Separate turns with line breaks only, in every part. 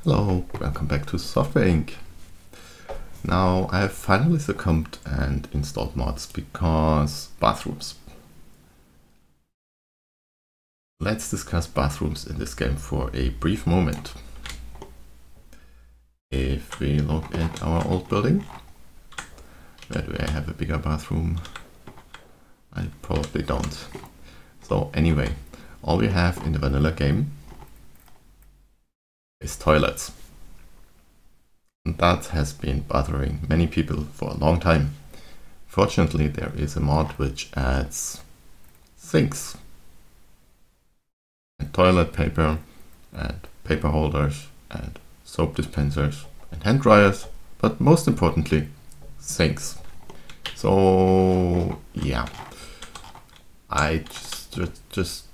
Hello, welcome back to Software Inc. Now I have finally succumbed and installed mods because bathrooms. Let's discuss bathrooms in this game for a brief moment. If we look at our old building, where do I have a bigger bathroom? I probably don't. So anyway, all we have in the vanilla game is toilets. And that has been bothering many people for a long time. Fortunately, there is a mod which adds sinks and toilet paper and paper holders and soap dispensers and hand dryers, but most importantly, sinks. So yeah, I just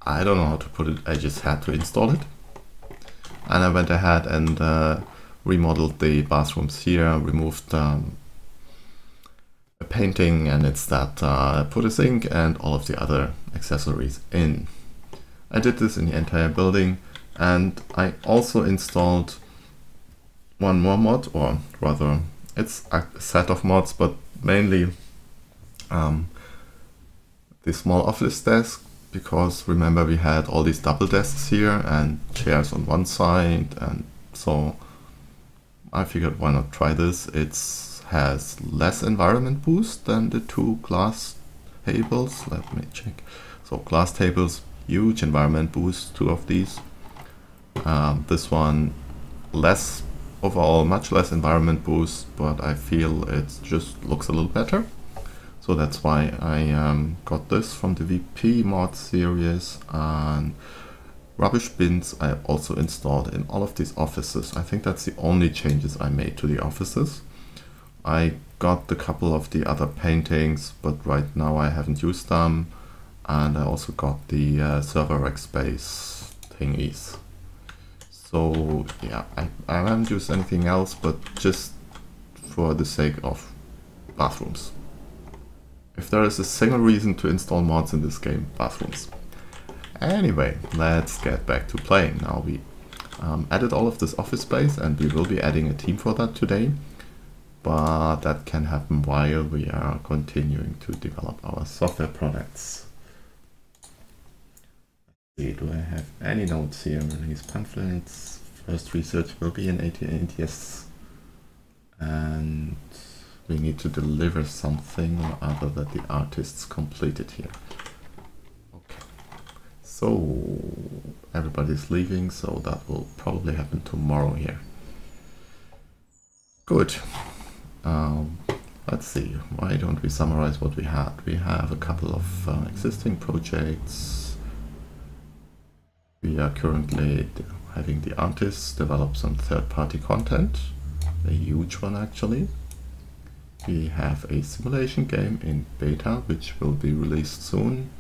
I don't know how to put it. I just had to install it, and I went ahead and remodeled the bathrooms here, removed a painting, and instead put a sink and all of the other accessories in. I did this in the entire building, and I also installed one more mod, or rather it's a set of mods, but mainly the small office desk, because remember we had all these double desks here and chairs on one side, and so I figured why not try this. It has less environment boost than the two glass tables. Let me check. So glass tables, huge environment boost, two of these. This one less overall, much less environment boost, but I feel it just looks a little better. So that's why I got this from the VP mod series. And rubbish bins I also installed in all of these offices. I think that's the only changes I made to the offices. I got a couple of the other paintings, but right now I haven't used them. And I also got the server rack space thingies. So yeah, I haven't used anything else, but just for the sake of bathrooms. If there is a single reason to install mods in this game, bathrooms. Anyway, let's get back to playing. Now we added all of this office space, and we will be adding a team for that today. But that can happen while we are continuing to develop our software products. Let's see, do I have any notes here? Release pamphlets. First research will be in ATS. And we need to deliver something other than the artists completed here. So everybody's leaving, so that will probably happen tomorrow here. Good. Let's see, why don't we summarize what we had? We have a couple of existing projects. We are currently having the artists develop some third-party content, a huge one actually. We have a simulation game in beta, which will be released soon.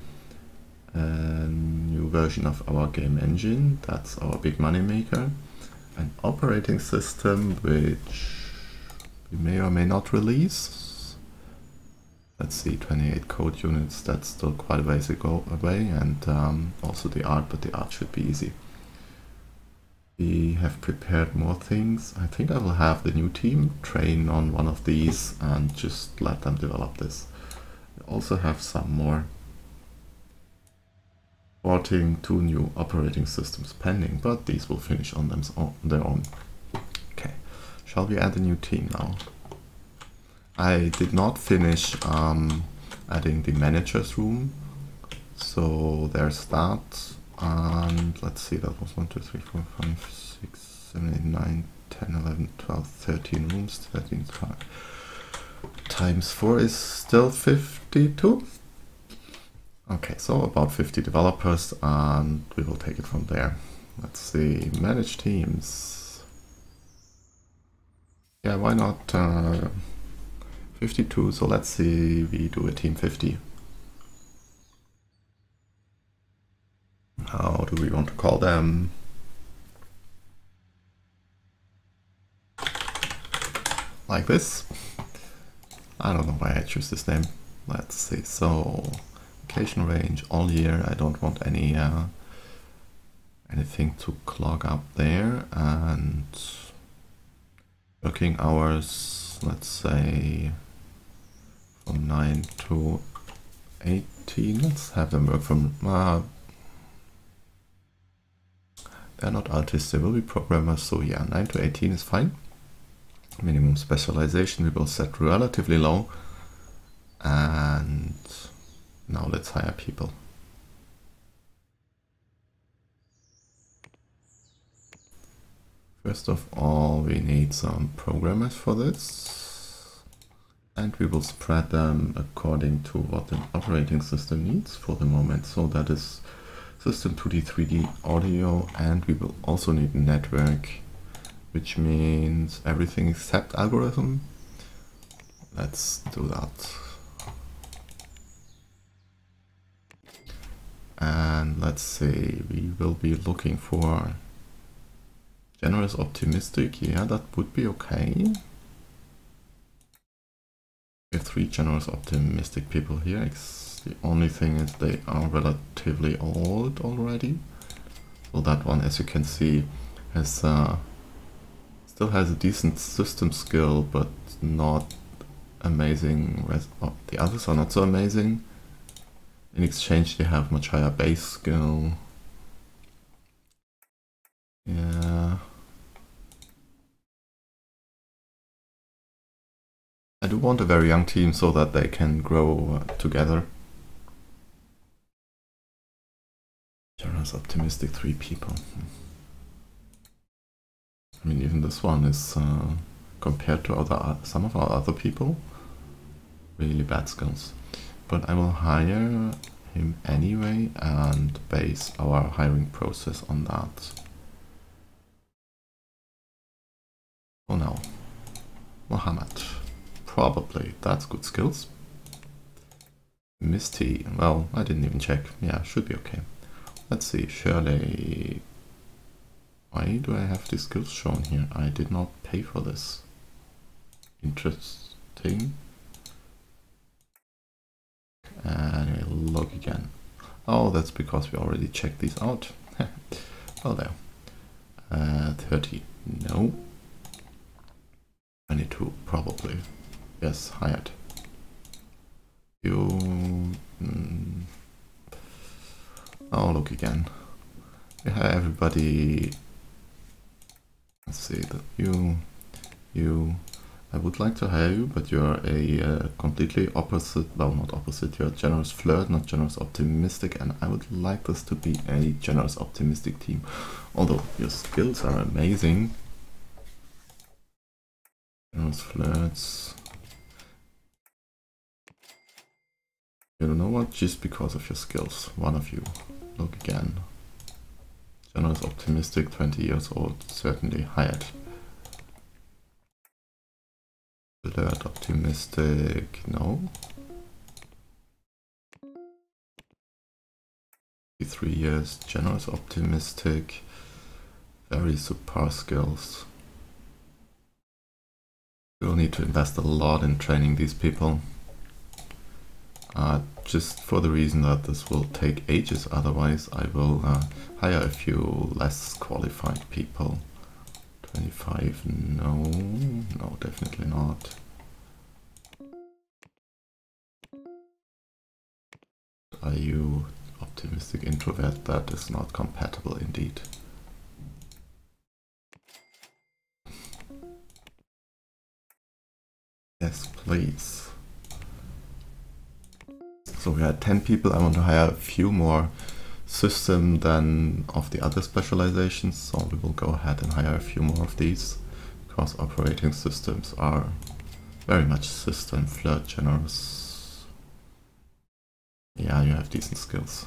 A new version of our game engine, that's our big money maker. An operating system which we may or may not release. Let's see, 28 code units, that's still quite a ways away, and also the art, but the art should be easy. We have prepared more things. I think I will have the new team train on one of these and just let them develop this. We also have some more porting two new operating systems pending, but these will finish on their own. Okay, shall we add a new team now? I did not finish adding the manager's room, so there's that. And let's see, that was 1, 2, 3, 4, 5, 6, 7, 8, 9, 10, 11, 12, 13 rooms. 13 times 4 is still 52. Okay, so about 50 developers, and we will take it from there. Let's see, manage teams. Yeah, why not 52? So let's see, we do a team 50. How do we want to call them? Like this. I don't know why I choose this name. Let's see, so vacation range all year. I don't want any anything to clog up there. And working hours, let's say from 9 to 18. Let's have them work from they're not artists, they will be programmers, so yeah, 9 to 18 is fine. Minimum specialization we will set relatively low. And now let's hire people. First of all, we need some programmers for this. And we will spread them according to what the operating system needs for the moment. So that is system 2D, 3D audio, and we will also need network, which means everything except algorithm. Let's do that. And let's see, we will be looking for generous optimistic. Yeah, that would be okay. We have 3 generous optimistic people here. The only thing is they are relatively old already. So that one, as you can see, has still has a decent system skill, but not amazing. The others are not so amazing. In exchange, they have much higher base skill. Yeah. I do want a very young team so that they can grow together. Generous optimistic 3 people. I mean, even this one is compared to some of our other people, really bad skills. But I will hire him anyway and base our hiring process on that. Oh no, Mohammed. Probably, that's good skills. Misty, well, I didn't even check. Yeah, should be okay. Let's see, Shirley. Why do I have these skills shown here? I did not pay for this. Interesting. And we'll log again. Oh, that's because we already checked these out. Oh, there. 30. No. 22, probably. Yes, hired. You... Oh, look again. We hire everybody. Let's see, that you... I would like to hire you, but you're a completely opposite, well, not opposite, you're a generous flirt, not generous optimistic, and I would like this to be a generous optimistic team. Although your skills are amazing. Generous flirts. You know what? Just because of your skills. One of you. Look again. Generous optimistic, 20 years old, certainly hired. Alert optimistic, no. 3 years, generous optimistic, very subpar skills. We'll need to invest a lot in training these people. Just for the reason that this will take ages, otherwise I will hire a few less qualified people. 25, no, definitely not. Are you optimistic introvert? That is not compatible indeed. Yes, please. So we had 10 people. I want to hire a few more system than of the other specializations, so we will go ahead and hire a few more of these, because operating systems are very much system flirt generous. Yeah, you have decent skills.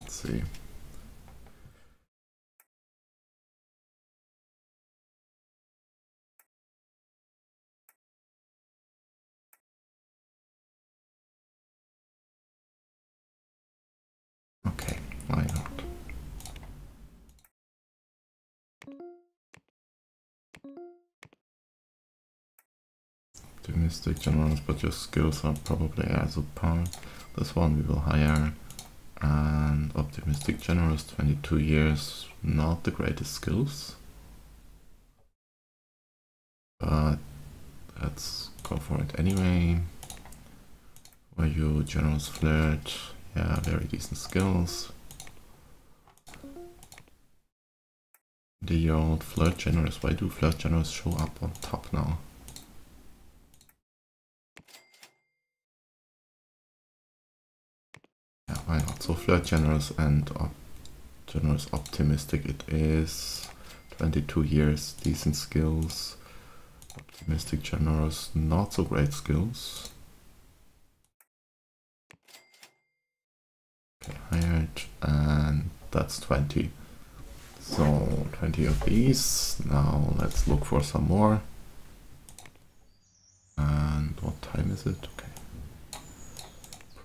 Let's see. Okay, why not? Optimistic, generous, but your skills are probably as a par. This one we will hire. And optimistic, generous, 22 years, not the greatest skills. But let's go for it anyway. Were you generous, flirt? Yeah, very decent skills. The old flirt, generous. Why do flirt, generous show up on top now? Yeah, why not? So flirt, generous and generous, optimistic it is. 22 years, decent skills. Optimistic, generous, not so great skills. Okay, hired, and that's 20. So 20 of these. Now let's look for some more. And what time is it? Okay.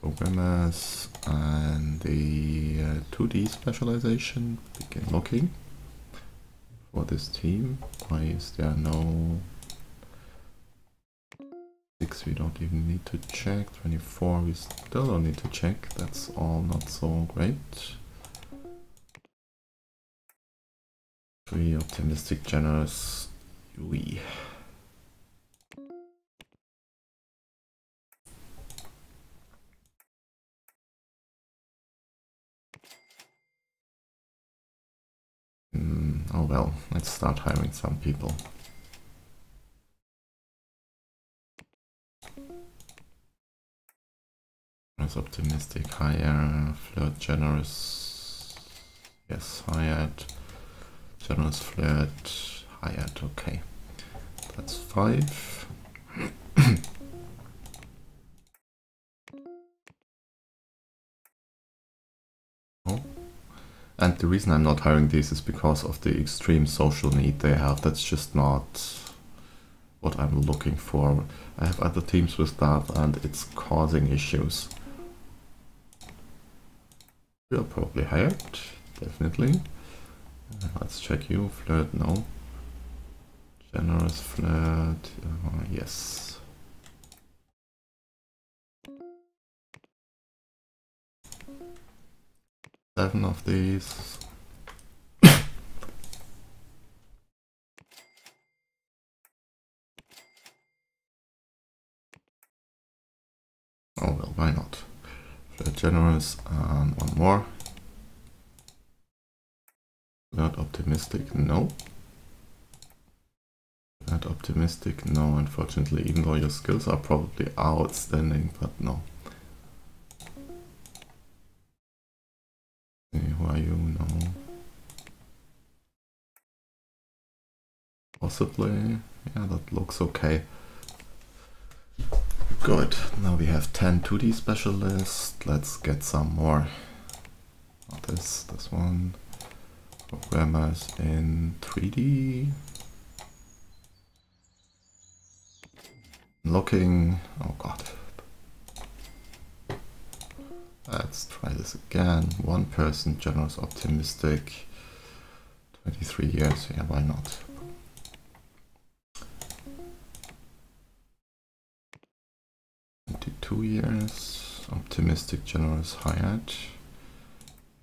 Programmers and the 2D specialization. Begin looking for this team. Why is there no 6? We don't even need to check. 24 we still don't need to check. That's all not so great. 3 optimistic, generous, UE. Oh well, let's start hiring some people. Optimistic, hire, flirt, generous, yes, hired, generous, flirt, hired, okay, that's 5. Oh. And the reason I'm not hiring these is because of the extreme social need they have. That's just not what I'm looking for. I have other teams with that and it's causing issues. You're probably hired, definitely. Let's check you. Flirt, no. Generous, flirt, yes. Seven of these. Oh well, why not? Flirt, generous, and one more. Flirt, optimistic, no. Flirt, optimistic, no, unfortunately, even though your skills are probably outstanding, but no. Okay, who are you? No. Possibly. Yeah, that looks okay. Good. Now we have 10 2D specialists. Let's get some more. Not this one. Programmers in 3D. Looking. Oh god. Let's try this again. One person, generous, optimistic. 23 years. Yeah, why not? Two years, optimistic, generous, hired.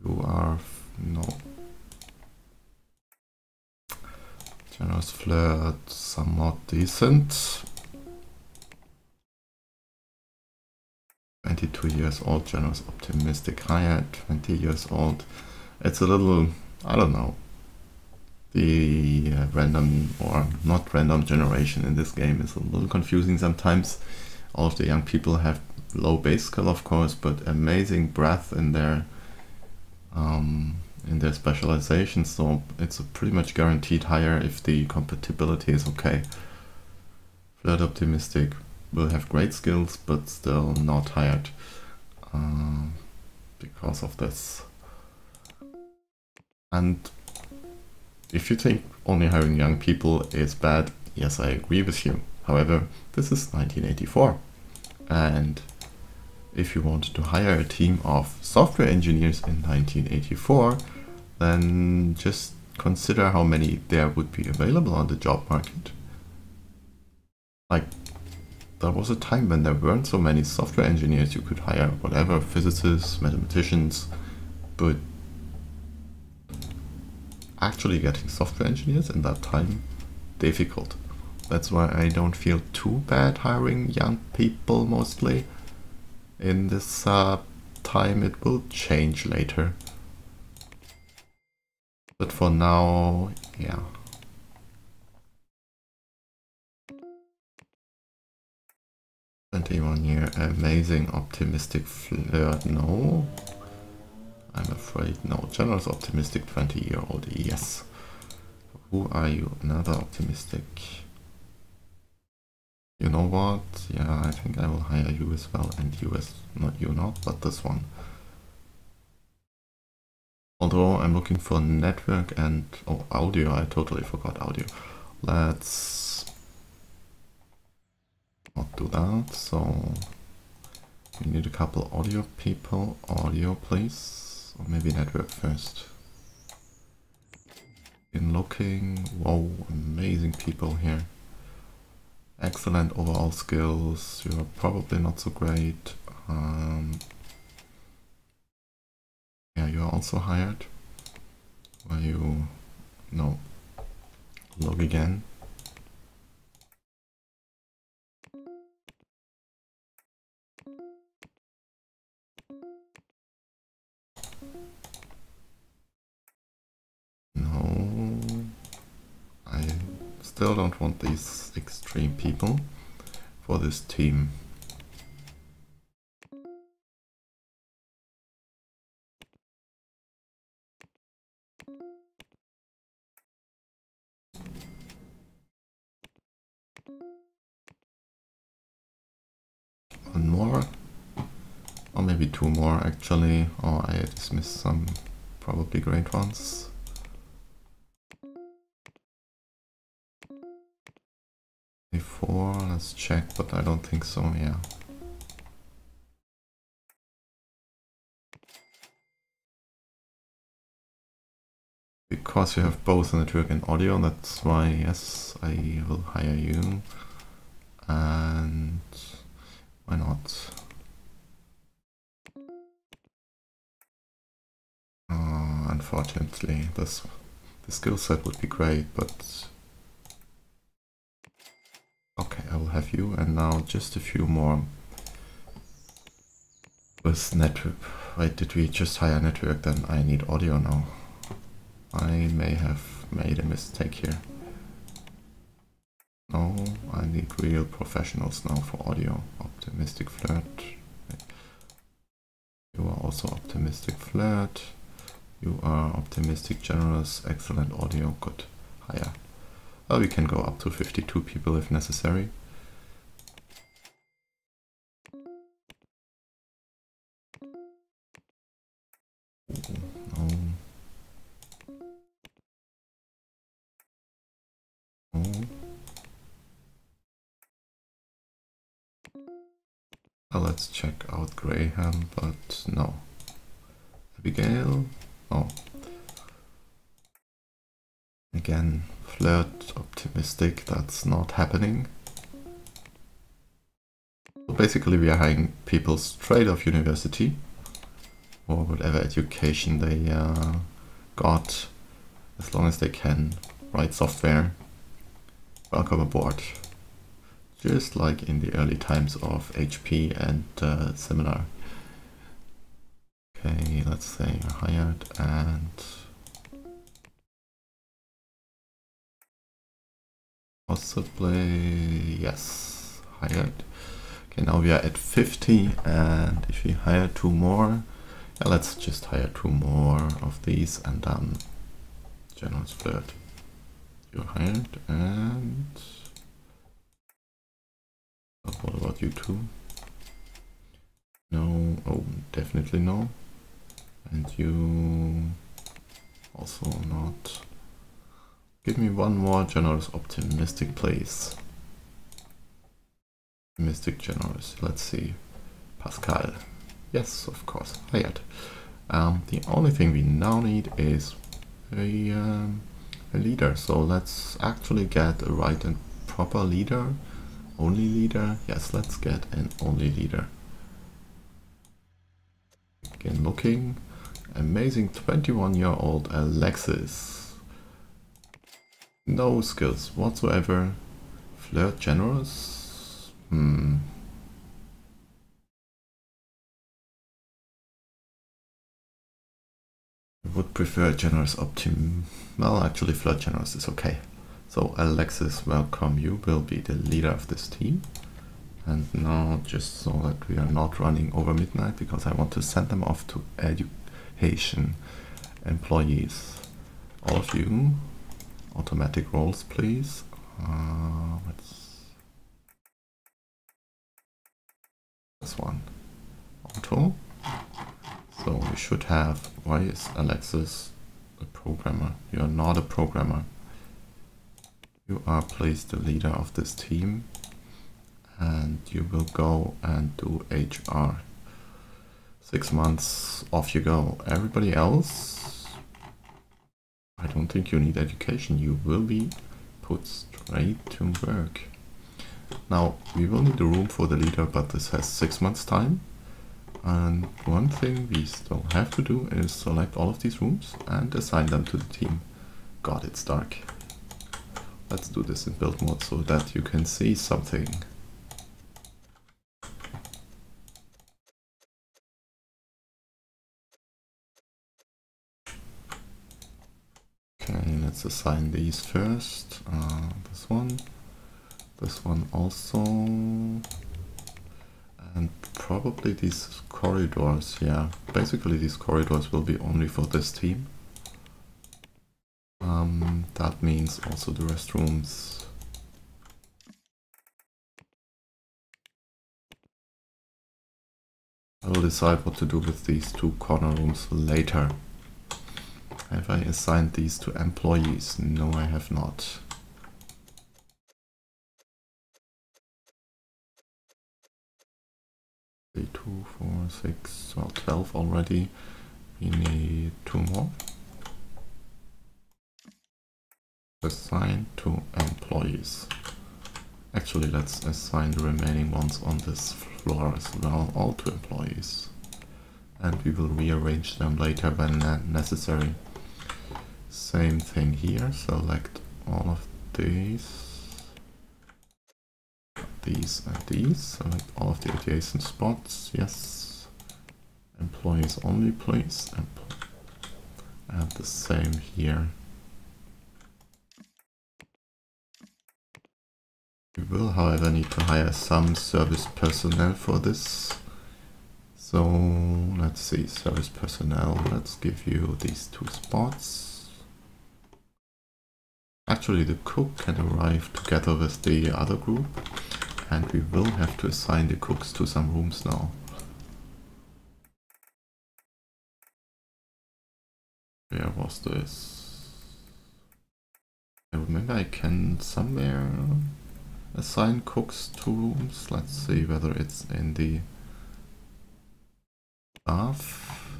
You are no. Generous, flirt, somewhat decent. 22 years old, generous, optimistic, hired. 20 years old. It's a little, I don't know. The random or not random generation in this game is a little confusing sometimes. All of the young people have low base skill, of course, but amazing breadth in their specialization. So it's a pretty much guaranteed hire if the compatibility is okay. Flirt, optimistic will have great skills, but still not hired because of this. And if you think only hiring young people is bad, yes, I agree with you. However, this is 1984. And if you want to hire a team of software engineers in 1984, then just consider how many there would be available on the job market. Like, there was a time when there weren't so many software engineers. You could hire whatever, physicists, mathematicians, but actually getting software engineers in that time, difficult. That's why I don't feel too bad hiring young people mostly. In this time it will change later. But for now, yeah. "21-year amazing optimistic flirt, no. I'm afraid no. Generous optimistic 20-year-old, yes. Who are you? Another optimistic. You know what? Yeah, I think I will hire you as well, and you as, not you not, but this one. Although I'm looking for network and, oh, audio, I totally forgot audio. Let's not do that, so we need a couple audio people. Audio, please, or maybe network first. In looking, whoa, amazing people here. Excellent overall skills, you're probably not so great. Yeah, you're also hired. Were you... no. Log again. No. I still don't want these extreme people for this team. One more, or maybe two more actually, or I dismissed some probably great ones. Before, let's check, but I don't think so, yeah. Because you have both network and audio, that's why, yes, I will hire you. And why not? Unfortunately, the skill set would be great, but okay, I will have you. And now just a few more with network. Wait, did we just hire network? Then I need audio now. I may have made a mistake here. No, I need real professionals now for audio. Optimistic flirt. You are also optimistic flirt. You are optimistic, generous, excellent audio, good, higher. Well, we can go up to 52 people if necessary. No. No. Well, let's check out Graham, but no. Abigail? Oh. Again, flirt, optimistic, that's not happening. So basically we are hiring people straight off university, or whatever education they got, as long as they can write software. Welcome aboard. Just like in the early times of HP and similar. Okay, let's say hired and possibly, yes, hired. Okay, now we are at 50, and if we hire two more, yeah, let's just hire two more of these and then generous flirt. You're hired, and what about you two? No, oh, definitely no. And you also not. Give me one more generous optimistic, please. Optimistic generous, let's see. Pascal. Yes, of course, hired. The only thing we now need is a leader. So let's actually get a right and proper leader only leader. Yes, let's get an only leader. Again, looking. Amazing 21-year-old Alexis. No skills whatsoever. Flirt generous. I would prefer generous well, actually flirt generous is okay. So Alexis, welcome, you will be the leader of this team. And now, just so that we are not running over midnight, because I want to send them off to education employees. All of you, automatic roles please. This one, auto. So we should have, why is Alexis a programmer? You are not a programmer. You are please the leader of this team. And you will go and do HR. 6 months, off you go. Everybody else, I don't think you need education. You will be put straight to work. Now, we will need a room for the leader, but this has 6 months time. And one thing we still have to do is select all of these rooms and assign them to the team. God, it's dark. Let's do this in build mode so that you can see something. Okay, let's assign these first. This one also, and probably these corridors. Yeah, basically these corridors will be only for this team. That means also the restrooms. I will decide what to do with these 2 corner rooms later. Have I assigned these to employees? No, I have not. Okay, 2, 4, 6, well, 12 already. We need 2 more. Assign to employees. Actually, let's assign the remaining ones on this floor as well, all to employees. And we will rearrange them later when necessary. Same thing here, select all of these and these, select all of the adjacent spots, yes. Employees only please, and the same here. We will, however, need to hire some service personnel for this. So let's see, service personnel, let's give you these 2 spots. Actually, the cook can arrive together with the other group, and we will have to assign the cooks to some rooms now. Where was this? I remember I can somewhere assign cooks to rooms. Let's see whether it's in the staff.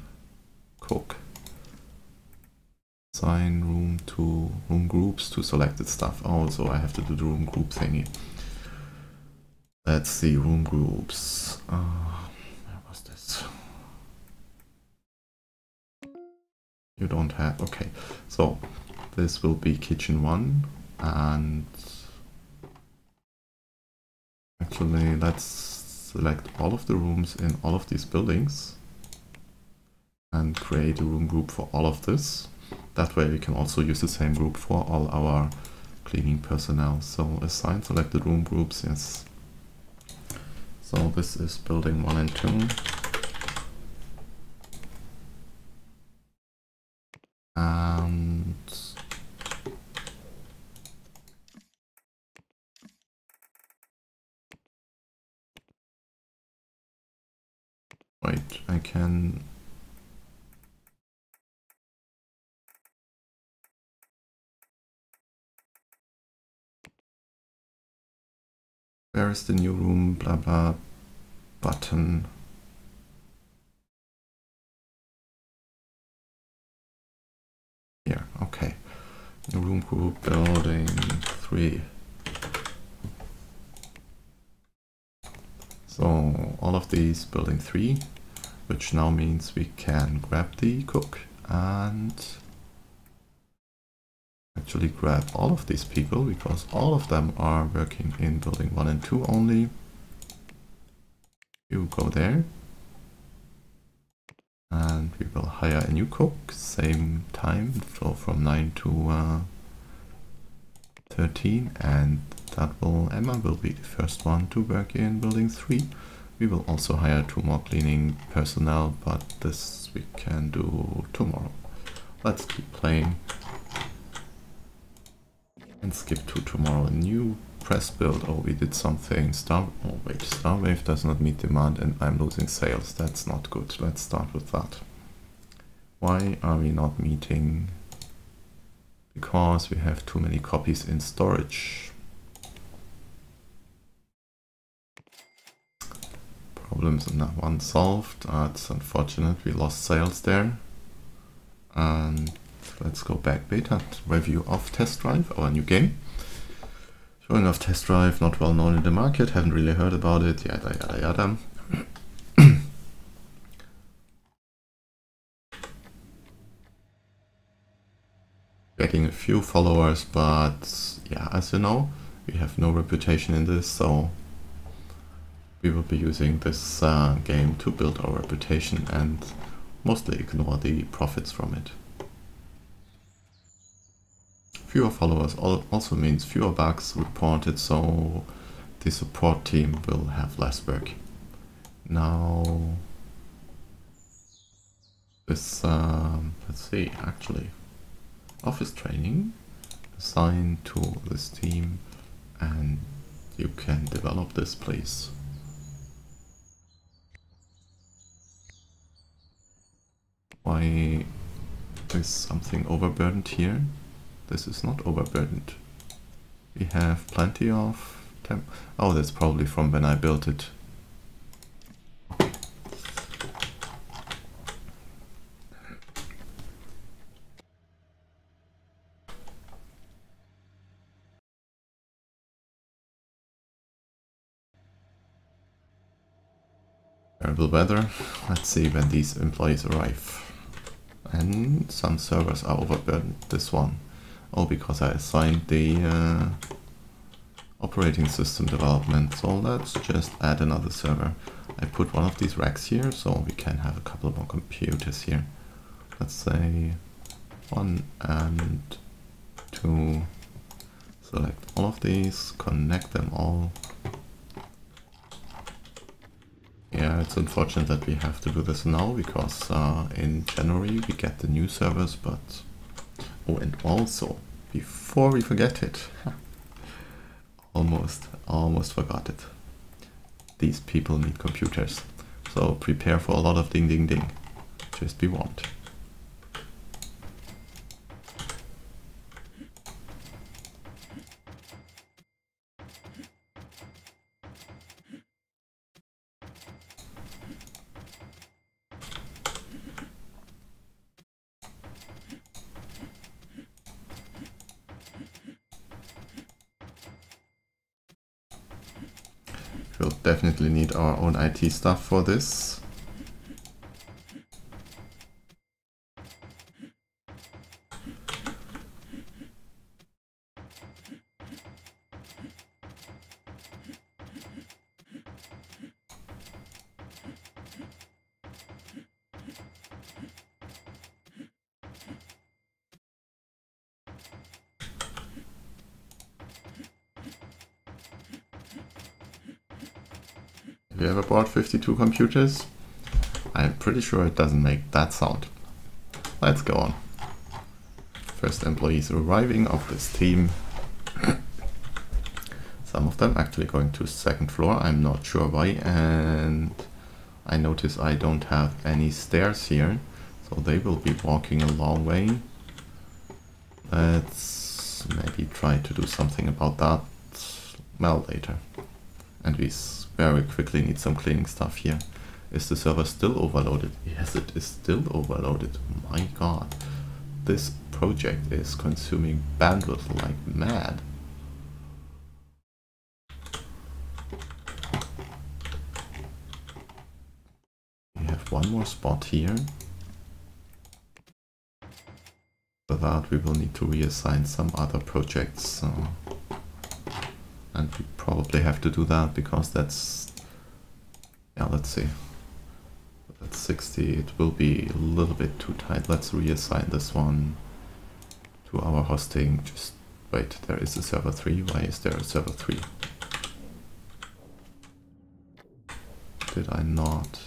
Cook. Assign room groups to selected stuff. Oh, so I have to do the room group thingy. Let's see, room groups. Where was this? You don't have, okay. So this will be kitchen 1, and actually let's select all of the rooms in all of these buildings and create a room group for all of this. That way we can also use the same group for all our cleaning personnel. So assign selected room groups, yes. So this is building 1 and 2. And wait, I can where is the new room blah blah button? Here, okay. New room group building 3. So all of these building 3, which now means we can grab the cook and actually grab all of these people, because all of them are working in building 1 and 2 only. You go there. And we will hire a new cook, same time, so from 9 to 13, and Emma will be the first one to work in building 3. We will also hire 2 more cleaning personnel, but this we can do tomorrow. Let's keep playing and skip to tomorrow. New press build. Oh, we did something. Starwave does not meet demand and I'm losing sales. That's not good. Let's start with that. Why are we not meeting? Because we have too many copies in storage. Problems in that one solved. It's unfortunate we lost sales there. And let's go back. Beta review of Test Drive, our new game. Showing off Test Drive, not well known in the market, haven't really heard about it, yada yada yada. Getting a few followers, but yeah, as you know, we have no reputation in this, so we will be using this game to build our reputation and mostly ignore the profits from it. Fewer followers also means fewer bugs reported, so the support team will have less work. Now, this, let's see, actually, office training, assign to this team, and you can develop this, please. Why is something overburdened here? This is not overburdened. We have plenty of temp. Oh, that's probably from when I built it. Terrible weather. Let's see when these employees arrive. And some servers are overburdened. This one. Oh, because I assigned the operating system development. So let's just add another server. I put one of these racks here, so we can have a couple more computers here. Let's say 1 and 2. Select all of these, connect them all. Yeah, it's unfortunate that we have to do this now, because in January we get the new servers, but... Oh, and also, before we forget it, almost forgot it. These people need computers, so prepare for a lot of ding ding ding. Just be warned. We'll definitely need our own IT stuff for this. Have you ever bought 52 computers? I'm pretty sure it doesn't make that sound. Let's go on. First employees arriving of this team. Some of them actually going to second floor, I'm not sure why, and I notice I don't have any stairs here, so they will be walking a long way. Let's maybe try to do something about that, well, later. And we very quickly need some cleaning stuff here. Is the server still overloaded? Yes, it is still overloaded. My god. This project is consuming bandwidth like mad. have one more spot here. For that we will need to reassign some other projects. And we probably have to do that because that's... yeah, let's see. That's 60, it will be a little bit too tight. Let's reassign this one to our hosting. Just wait, there is a server 3. Why is there a server 3? Did I not?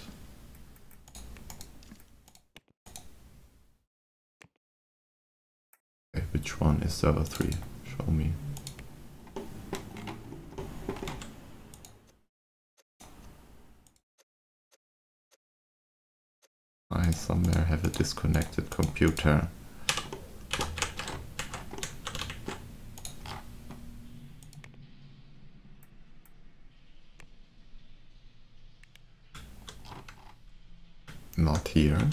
Okay, which one is server 3? Show me. I somewhere have a disconnected computer. Not here.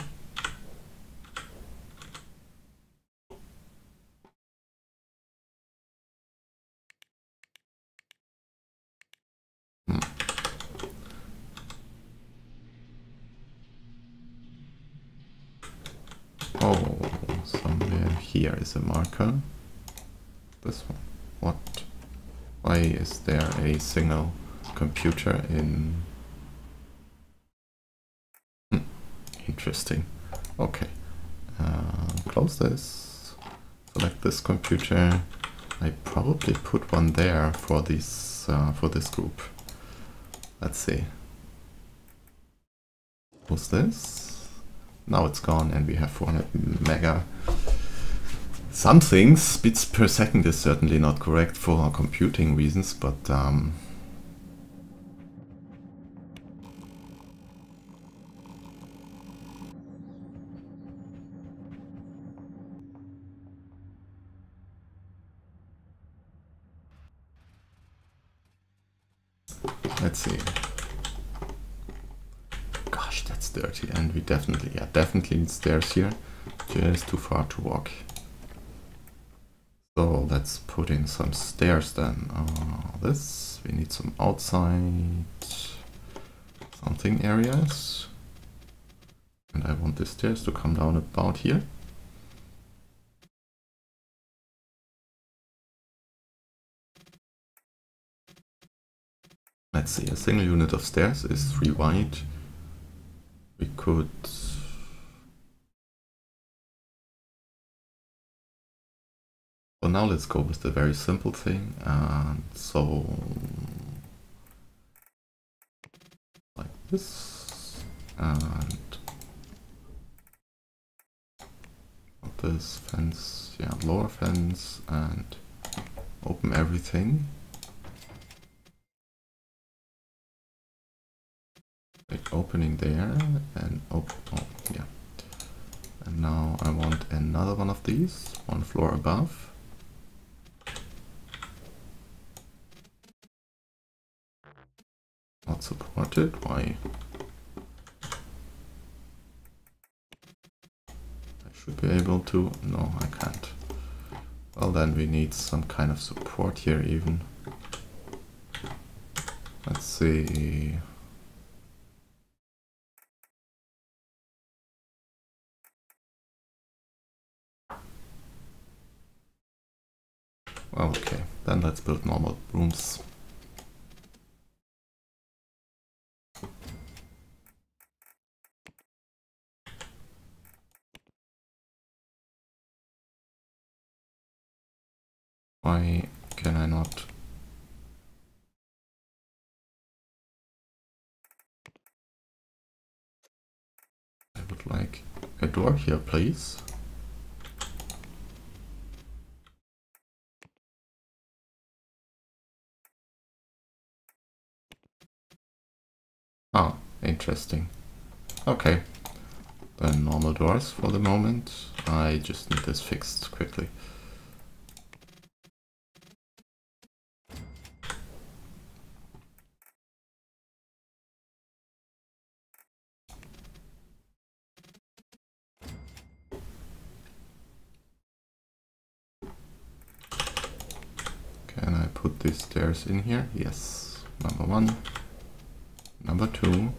Oh, somewhere here is a marker. This one. What? Why is there a single computer in... Interesting. Okay. Close this. Select this computer. I probably put one there for this group. Let's see. What's this? Now it's gone and we have 400 mega something. Bits per second is certainly not correct for computing reasons, but let's see. Gosh, that's dirty, and we definitely need stairs here. Just too far to walk. So let's put in some stairs then. This, we need some outside something areas. And I want the stairs to come down about here. Let's see, a single unit of stairs is 3 wide. We could... well, now let's go with the very simple thing. And so... like this. And... this fence, yeah, lower fence, and open everything. Big opening there, and open, oh, yeah. And now I want another one of these, one floor above. Not supported, why? I should be able to, no, I can't. Well, then we need some kind of support here even. Let's see. Okay, then let's build normal rooms. Why can I not? I would like a door here, please. Oh, interesting. Okay, then normal doors for the moment. I just need this fixed quickly. Can I put these stairs in here? Yes. Number 1, number 2,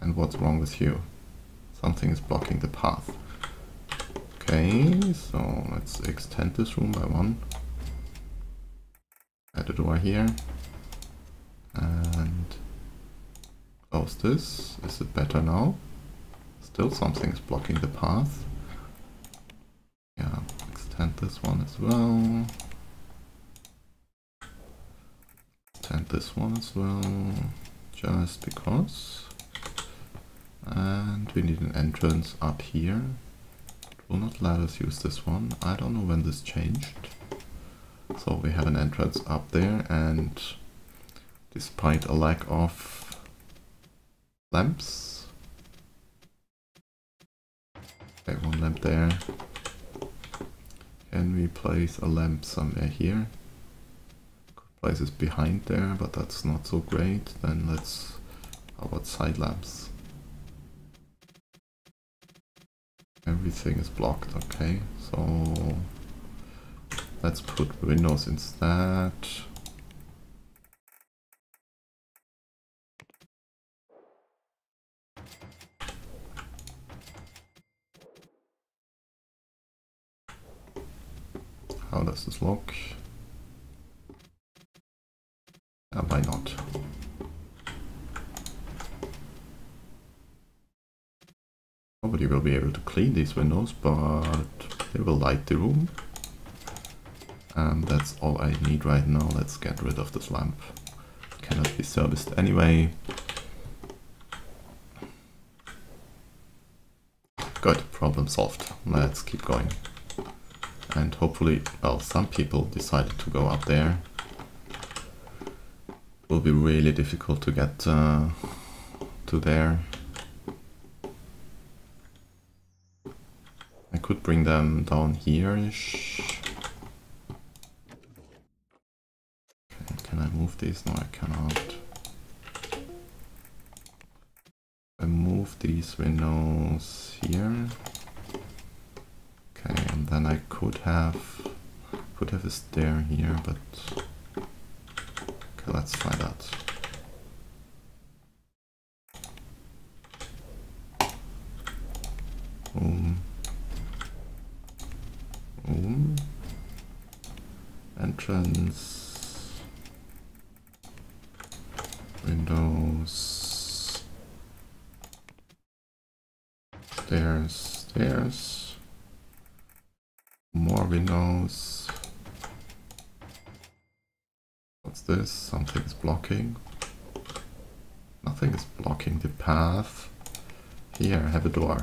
and what's wrong with you? Something is blocking the path. Okay, so let's extend this room by 1. Add a door here. And close this. Is it better now? Still something is blocking the path. Yeah, extend this one as well. Extend this one as well. Just because. And we need an entrance up here. It will not let us use this one. I don't know when this changed. So we have an entrance up there, and despite a lack of lamps. Okay, 1 lamp there. Can we place a lamp somewhere here? Could place this behind there, but that's not so great. Then let's, how about side lamps? Everything is blocked, okay, so let's put windows instead. How does this look? Why not? Nobody will be able to clean these windows, but they will light the room. And that's all I need right now. Let's get rid of this lamp. It cannot be serviced anyway. Good, problem solved. Let's keep going. And hopefully, well, some people decided to go up there. It will be really difficult to get to there. I could bring them down here-ish. Okay, can I move these? No, I cannot. I move these windows here. Okay, and then I could have a stair here, but okay, let's try that. Boom. Boom. Entrance. Windows. Stairs. Stairs. More windows. What's this? Something is blocking. Nothing is blocking the path. Here, I have a door.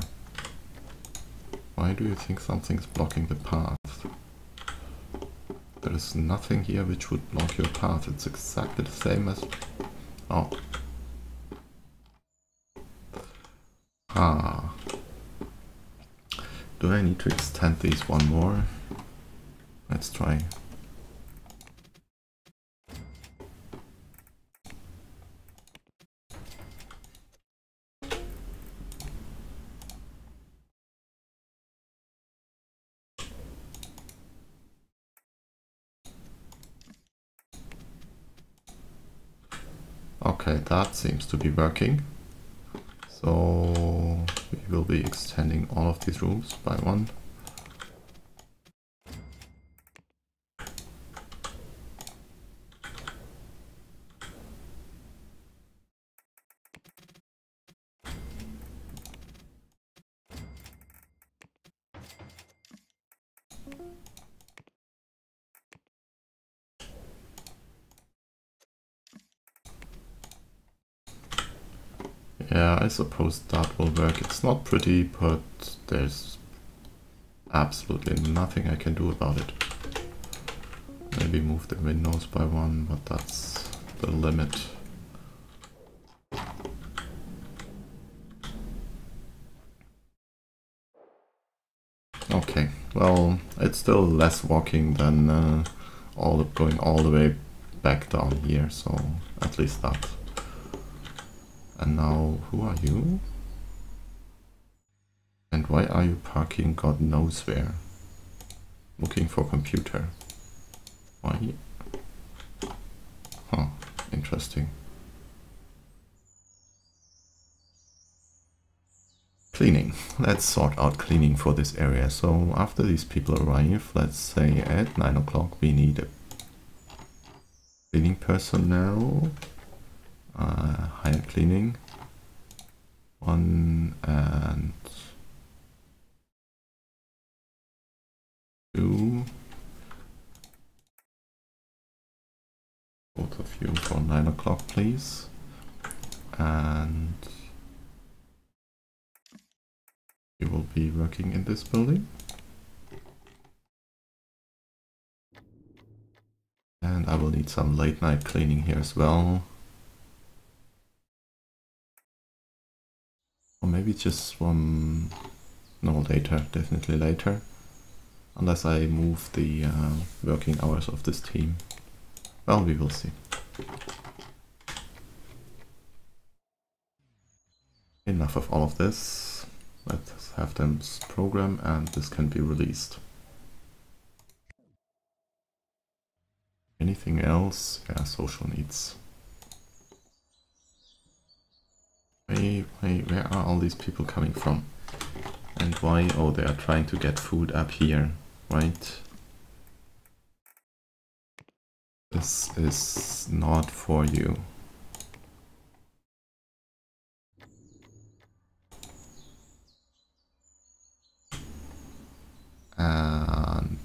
Why do you think something's blocking the path? There is nothing here which would block your path. It's exactly the same as... Oh. Ah. Do I need to extend these one more? Let's try. Okay, that seems to be working. So we will be extending all of these rooms by 1. Yeah, I suppose that will work. It's not pretty, but there's absolutely nothing I can do about it. Maybe move the windows by 1, but that's the limit. Okay, well, it's still less walking than going all the way back down here, so at least that. And now, who are you? And why are you parking God knows where? Looking for computer. Why? Huh, interesting. Cleaning. Let's sort out cleaning for this area. So after these people arrive, let's say at 9 o'clock we need a cleaning personnel. Higher cleaning. 1 and 2. Both of you for 9 o'clock, please. And you will be working in this building. And I will need some late night cleaning here as well. Or maybe just from... no, later, definitely later. Unless I move the working hours of this team. Well, we will see. Enough of all of this. Let's have them program and this can be released. Anything else? Yeah, social needs. Wait, where are all these people coming from? And why? Oh, they are trying to get food up here, right? This is not for you. And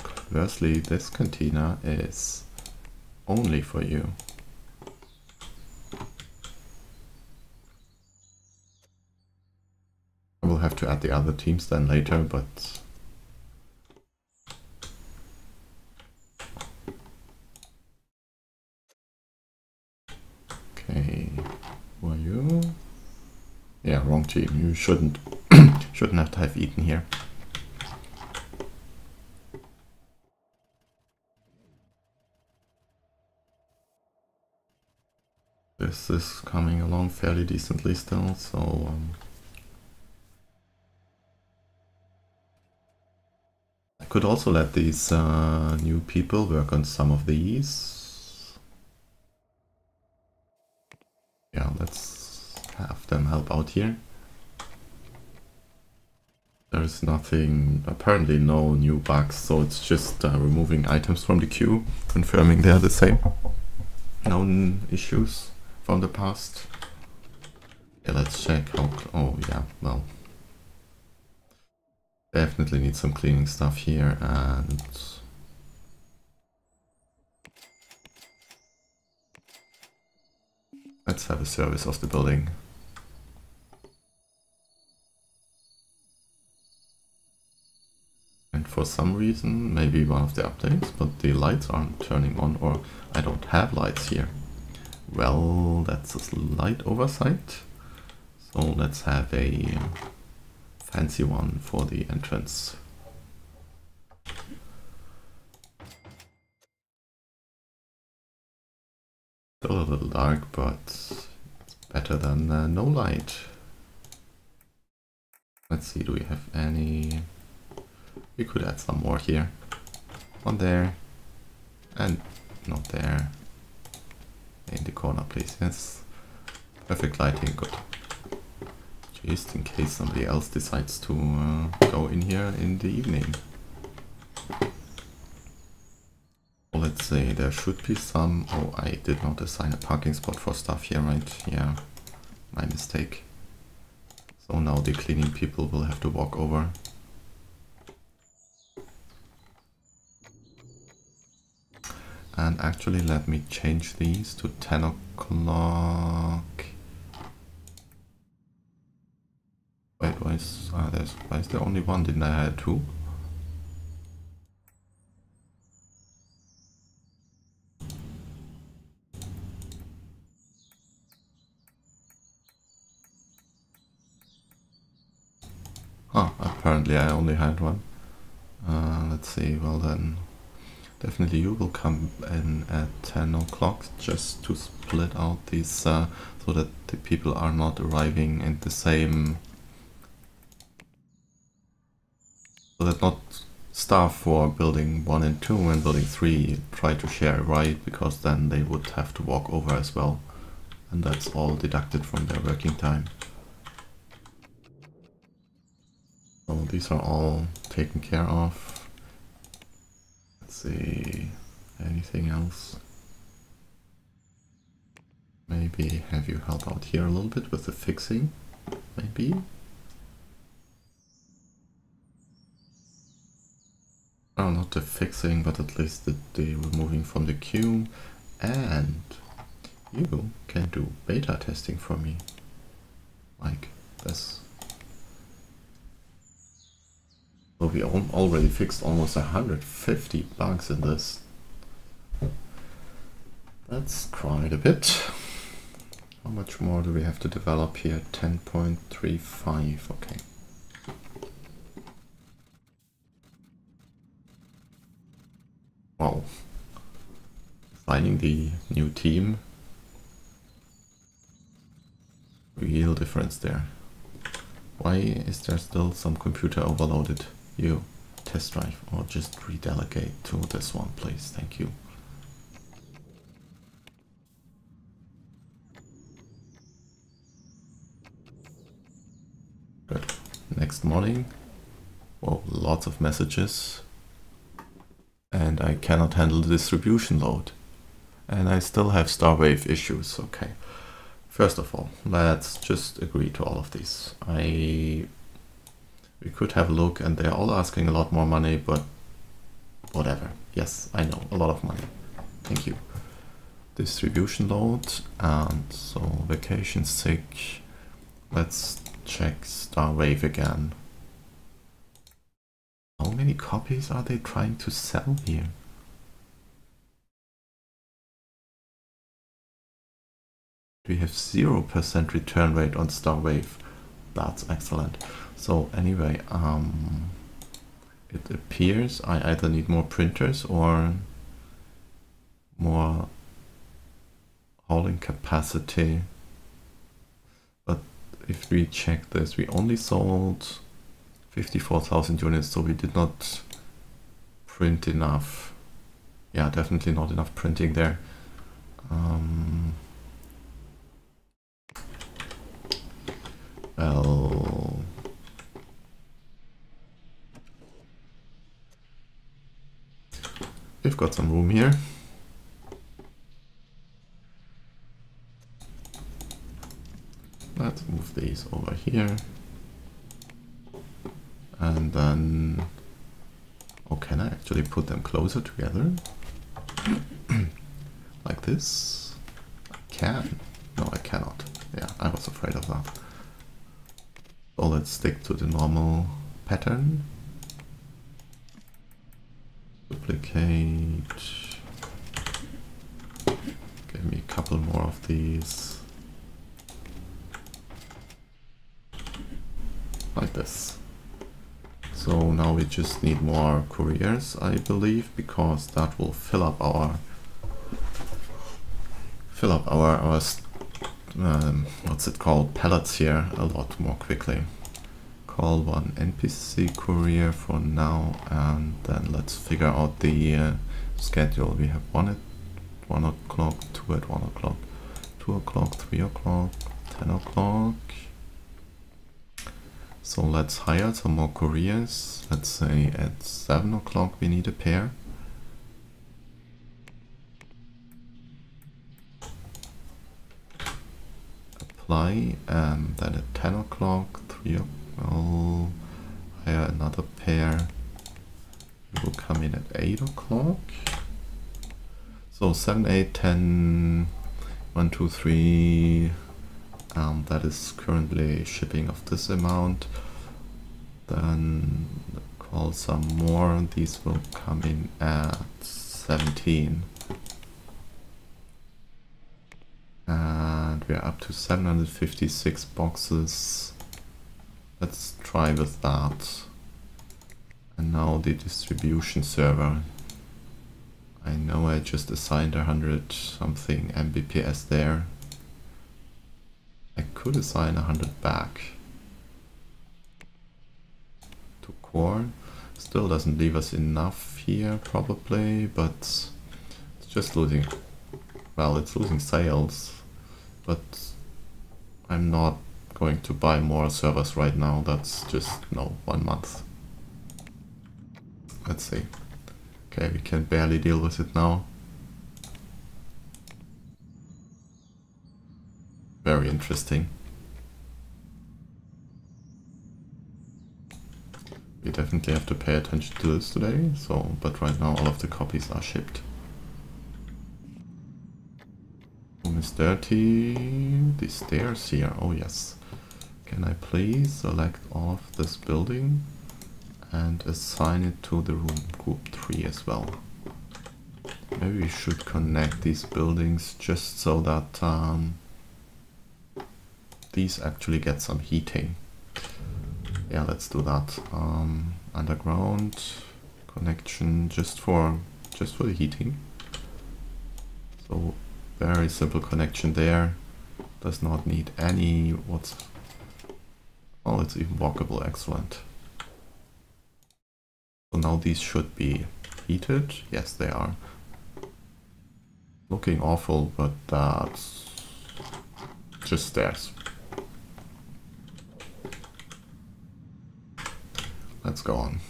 conversely, this container is only for you. I will have to add the other teams then later, but okay, who are you? Yeah, wrong team. You shouldn't have eaten here. This is coming along fairly decently still, so I could also let these new people work on some of these. Yeah, let's have them help out here. There is nothing, apparently no new bugs, so it's just removing items from the queue, confirming they're the same. No issues from the past. Yeah, let's check how... oh yeah, well... definitely need some cleaning stuff here, and... let's have a service of the building. And for some reason, maybe one of the updates, but the lights aren't turning on, or I don't have lights here. Well, that's a slight oversight. So let's have a fancy one for the entrance. Still a little dark, but it's better than no light. Let's see, do we have any... we could add some more here. One there, and not there. In the corner, please. Yes. Perfect lighting, good. Just in case somebody else decides to go in here in the evening. Well, let's say there should be some... oh, I did not assign a parking spot for stuff here, right? Yeah, my mistake. So now the cleaning people will have to walk over. And actually, let me change these to 10 o'clock. Wait, why is there only one? Didn't I have two? Huh, apparently I only had one. Let's see, well then... definitely you will come in at 10 o'clock just to split out these so that the people are not arriving in the same... so that not staff for building 1 and 2 and building 3 try to share a ride, because then they would have to walk over as well. And that's all deducted from their working time. these are all taken care of. Let's see, anything else? Maybe have you help out here a little bit with the fixing, maybe? Oh, not the fixing, but at least the removing from the queue. And you can do beta testing for me, like this. So we already fixed almost 150 bugs in this. That's quite a bit. How much more do we have to develop here? 10.35, okay. Wow. Finding the new team. Real difference there. Why is there still some computer overloaded? You test drive, or just redelegate to this one, please. Thank you. Good. Next morning. Whoa, lots of messages. And I cannot handle the distribution load. And I still have Starwave issues. Okay. First of all, let's just agree to all of these. We could have a look, and they're all asking a lot more money, but whatever. Yes, I know, a lot of money. Thank you. Distribution load, and so vacation sick. Let's check Starwave again. How many copies are they trying to sell here? We have 0% return rate on Starwave. That's excellent. So anyway, it appears I either need more printers or more hauling capacity. But if we check this, we only sold 54,000 units, so we did not print enough. Yeah, definitely not enough printing there. Well, we've got some room here. Let's move these over here. And then, oh, can I actually put them closer together? Like this? I can. No, I cannot. Yeah, I was afraid of that. So let's stick to the normal pattern. Duplicate. Give me a couple more of these. Like this. So now we just need more couriers, I believe, because that will fill up our what's it called, pallets here a lot more quickly. Call one NPC courier for now, and then let's figure out the schedule. We have one at 1 o'clock, 2 at 1 o'clock, 2 o'clock, 3 o'clock, 10 o'clock. So let's hire some more couriers. Let's say at 7 o'clock we need a pair. Apply, and then at 10 o'clock, 3 o'clock, I'll hire another pair. It will come in at 8 o'clock. So 7, 8, 10, 1, 2, 3. That is currently shipping of this amount. Then call some more. These will come in at 17. And we're up to 756 boxes. Let's try with that. And now the distribution server. I know I just assigned 100 something Mbps there. I could assign 100 back to core. Still doesn't leave us enough here probably, but it's just losing, well, it's losing sales, but I'm not going to buy more servers right now. That's just, no, 1 month. Let's see. Okay, we can barely deal with it now. Very interesting. We definitely have to pay attention to this today, so, but right now all of the copies are shipped. Room is dirty. The stairs here, oh yes. Can I please select off this building and assign it to the room group 3 as well? Maybe we should connect these buildings just so that these actually get some heating. Yeah, let's do that. Underground connection just for the heating. So very simple connection there. Does not need any oh, it's even walkable. Excellent. So now these should be heated. Yes, they are. Looking awful, but that's just stairs. Let's go on.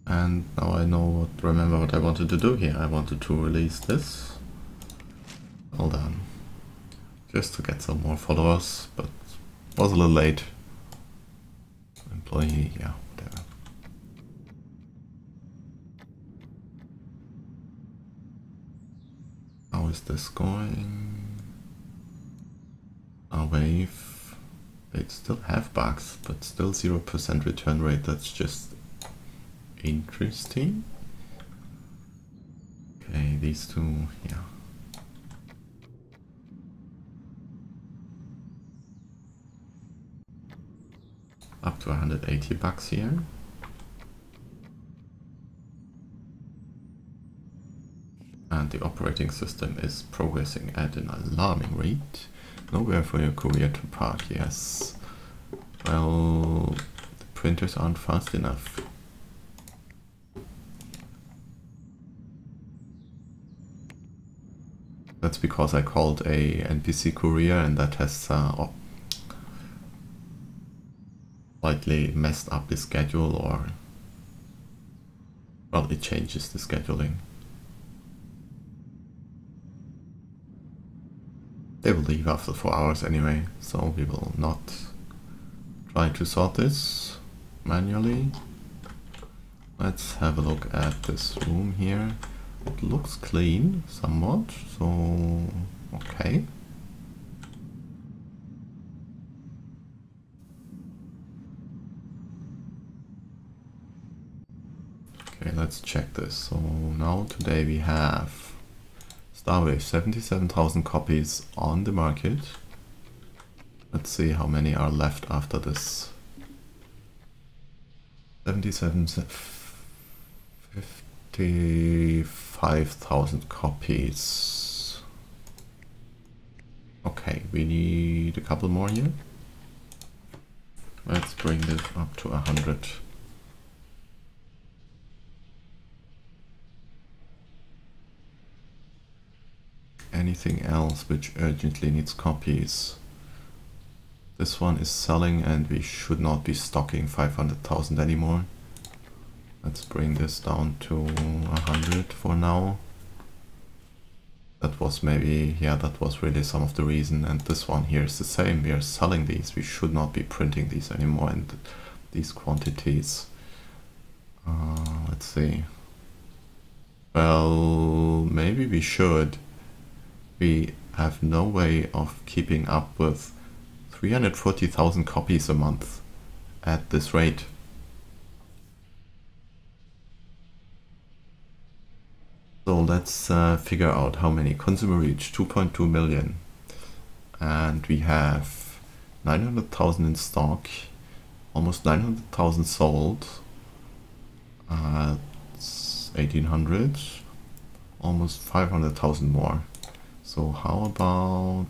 And now I remember what I wanted to do here. I wanted to release this. Hold on. Just to get some more followers, but was a little late. Employee, yeah, whatever. How is this going? Our wave. They still have bugs, but still 0% return rate. That's just interesting. Okay, these two, yeah. Up to 180 bucks here. And the operating system is progressing at an alarming rate. Nowhere for your courier to park, yes. Well, the printers aren't fast enough. That's because I called a NPC courier and that has slightly messed up the schedule, or well, it changes the scheduling. They will leave after 4 hours anyway, so we will not try to sort this manually. Let's have a look at this room here. It looks clean somewhat, so okay. Okay, let's check this. So now today we have Starwave 77,000 copies on the market. Let's see how many are left after this. 55,000 copies. Okay, we need a couple more here. Let's bring this up to 100. Anything else which urgently needs copies? This one is selling and we should not be stocking 500,000 anymore. Let's bring this down to 100 for now. That was maybe, yeah, that was really some of the reason. And this one here is the same. We are selling these. We should not be printing these anymore in these quantities. Let's see. Well, maybe we should. We have no way of keeping up with 340,000 copies a month at this rate. So let's figure out how many. Consumer reach 2.2 million, and we have 900,000 in stock, almost 900,000 sold. It's 1,800, almost 500,000 more. So how about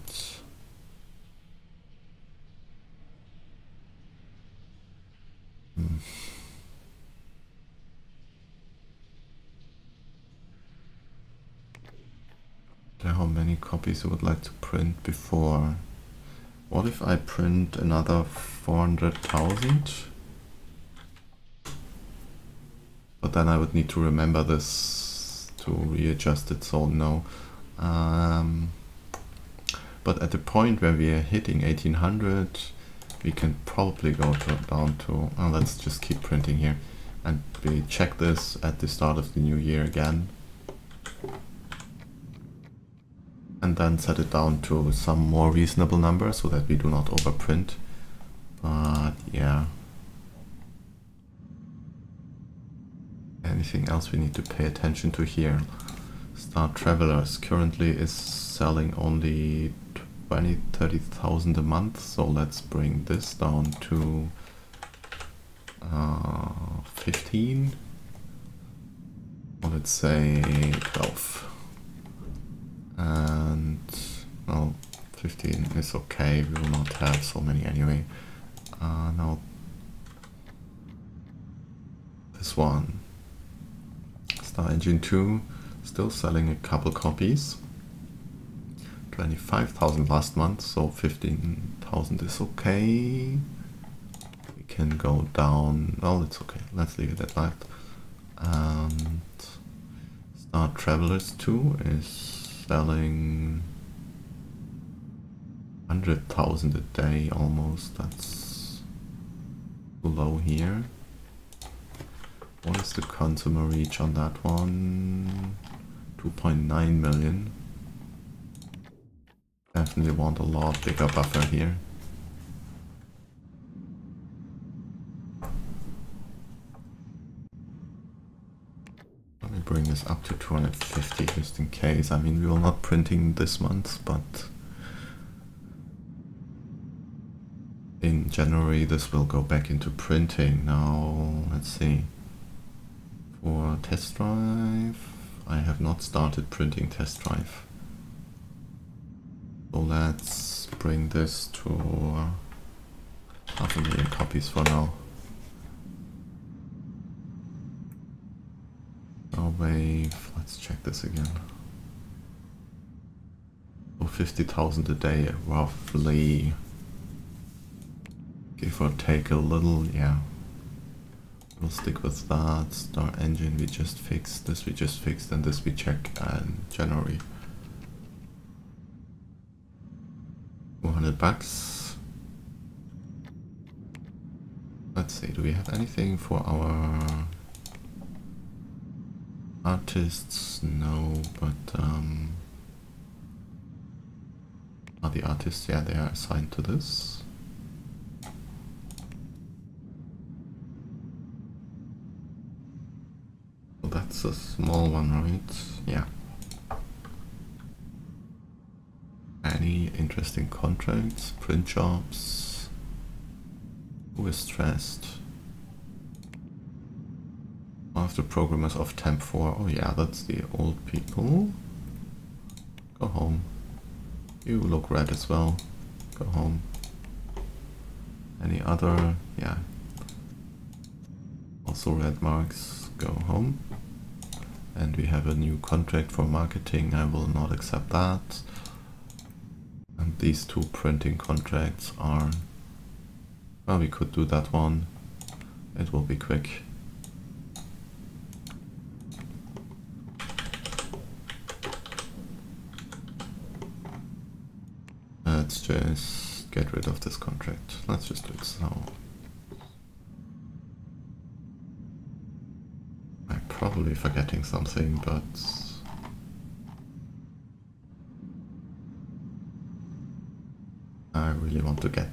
how many copies you would like to print before? What if I print another 400,000? But then I would need to remember this to readjust it, so no. But at the point where we are hitting 1800, we can probably go down to, let's just keep printing here. And we check this at the start of the new year again. And then set it down to some more reasonable number so that we do not overprint. But yeah. Anything else we need to pay attention to here? Star Travelers currently is selling only 20-30,000 a month, so let's bring this down to 15, or let's say 12. And well, 15 is okay, we will not have so many anyway. Now this one, Star Engine 2, still selling a couple copies. 25,000 last month, so 15,000 is okay. We can go down, well, it's okay, let's leave it at that. And Star Travelers 2 is selling 100,000 a day almost, that's too low here. What is the consumer reach on that one? 2.9 million. Definitely want a lot bigger buffer here. Let me bring this up to 250 just in case. I mean, we will not printing this month, but in January this will go back into printing. Now, let's see. For test drive, I have not started printing test drive. So let's bring this to 500,000 copies for now. Now wave, let's check this again. So 50,000 a day roughly. Give or take a little, yeah. We'll stick with that. Star Engine we just fixed, this we just fixed, and this we check in January. 200 bucks. Let's see, do we have anything for our artists? No, but are the artists, yeah, they are assigned to this. So that's a small one, right? Yeah. Any interesting contracts, print jobs? Who is stressed? After programmers of temp 4. Oh yeah, that's the old people. Go home. You look red as well. Go home. Any other? Yeah. Also red marks. Go home. And we have a new contract for marketing. I will not accept that. And these two printing contracts are, well, we could do that one. It will be quick. Let's just get rid of this contract. Let's just do it so. I'm probably forgetting something, but I really want to get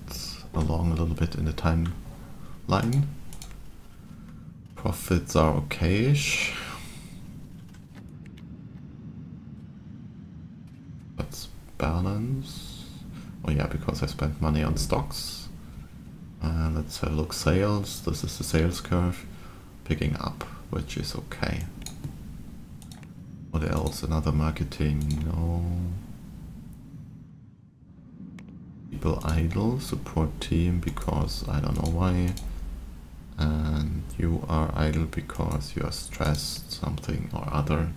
along a little bit in the timeline. Profits are okay-ish. Let's balance. Oh yeah, because I spent money on stocks. Let's have a look. Sales. This is the sales curve. Picking up, which is okay. What else? Another marketing? No. people idle, support team because I don't know why, and you are idle because you are stressed, something or other.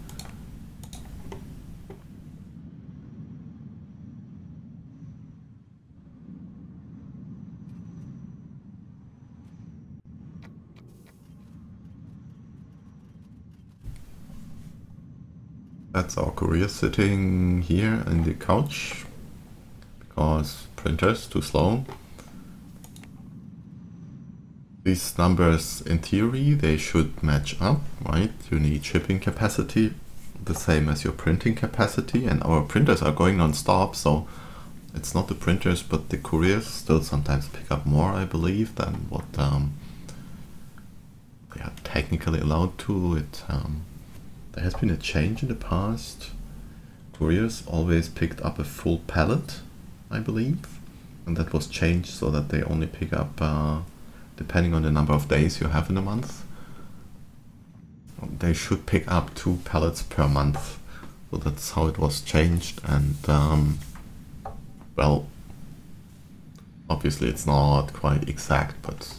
That's our courier sitting here in the couch because printer's too slow. These numbers, in theory, they should match up, right? You need shipping capacity, the same as your printing capacity, and our printers are going non-stop, so it's not the printers, but the couriers still sometimes pick up more, I believe, than what they are technically allowed to. There has been a change in the past. Couriers always picked up a full pallet, I believe, and that was changed so that they only pick up depending on the number of days you have in a month. They should pick up 2 pallets per month. So that's how it was changed, and well, obviously it's not quite exact, but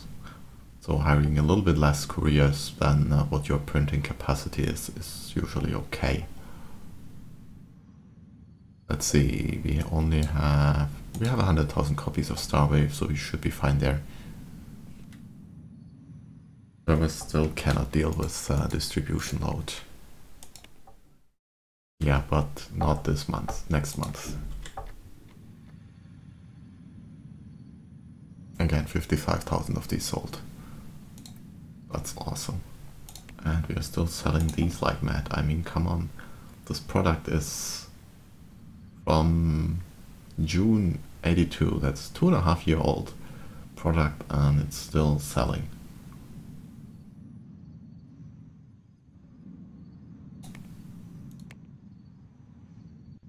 so hiring a little bit less couriers than what your printing capacity is usually okay. Let's see, we have 100,000 copies of Starwave, so we should be fine there. Server still cannot deal with distribution load. Yeah, but not this month, next month. Again, 55,000 of these sold. That's awesome. And we are still selling these like mad. I mean, come on. This product is from June 82. That's 2.5-year old product, and it's still selling.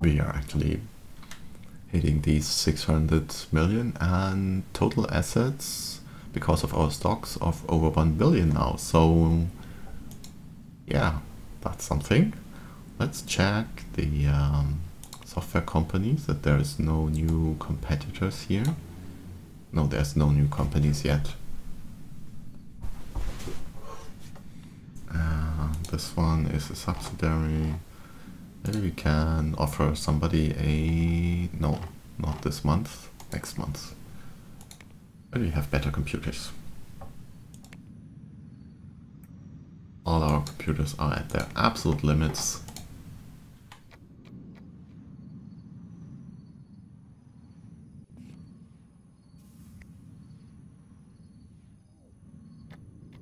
We are actually hitting these 600 million and total assets because of our stocks of over 1 billion now. So yeah, that's something. Let's check the software companies, that there is no new competitors here. No, there's no new companies yet. This one is a subsidiary. Maybe we can offer somebody a... no, not this month, next month. Maybe we have better computers. All our computers are at their absolute limits.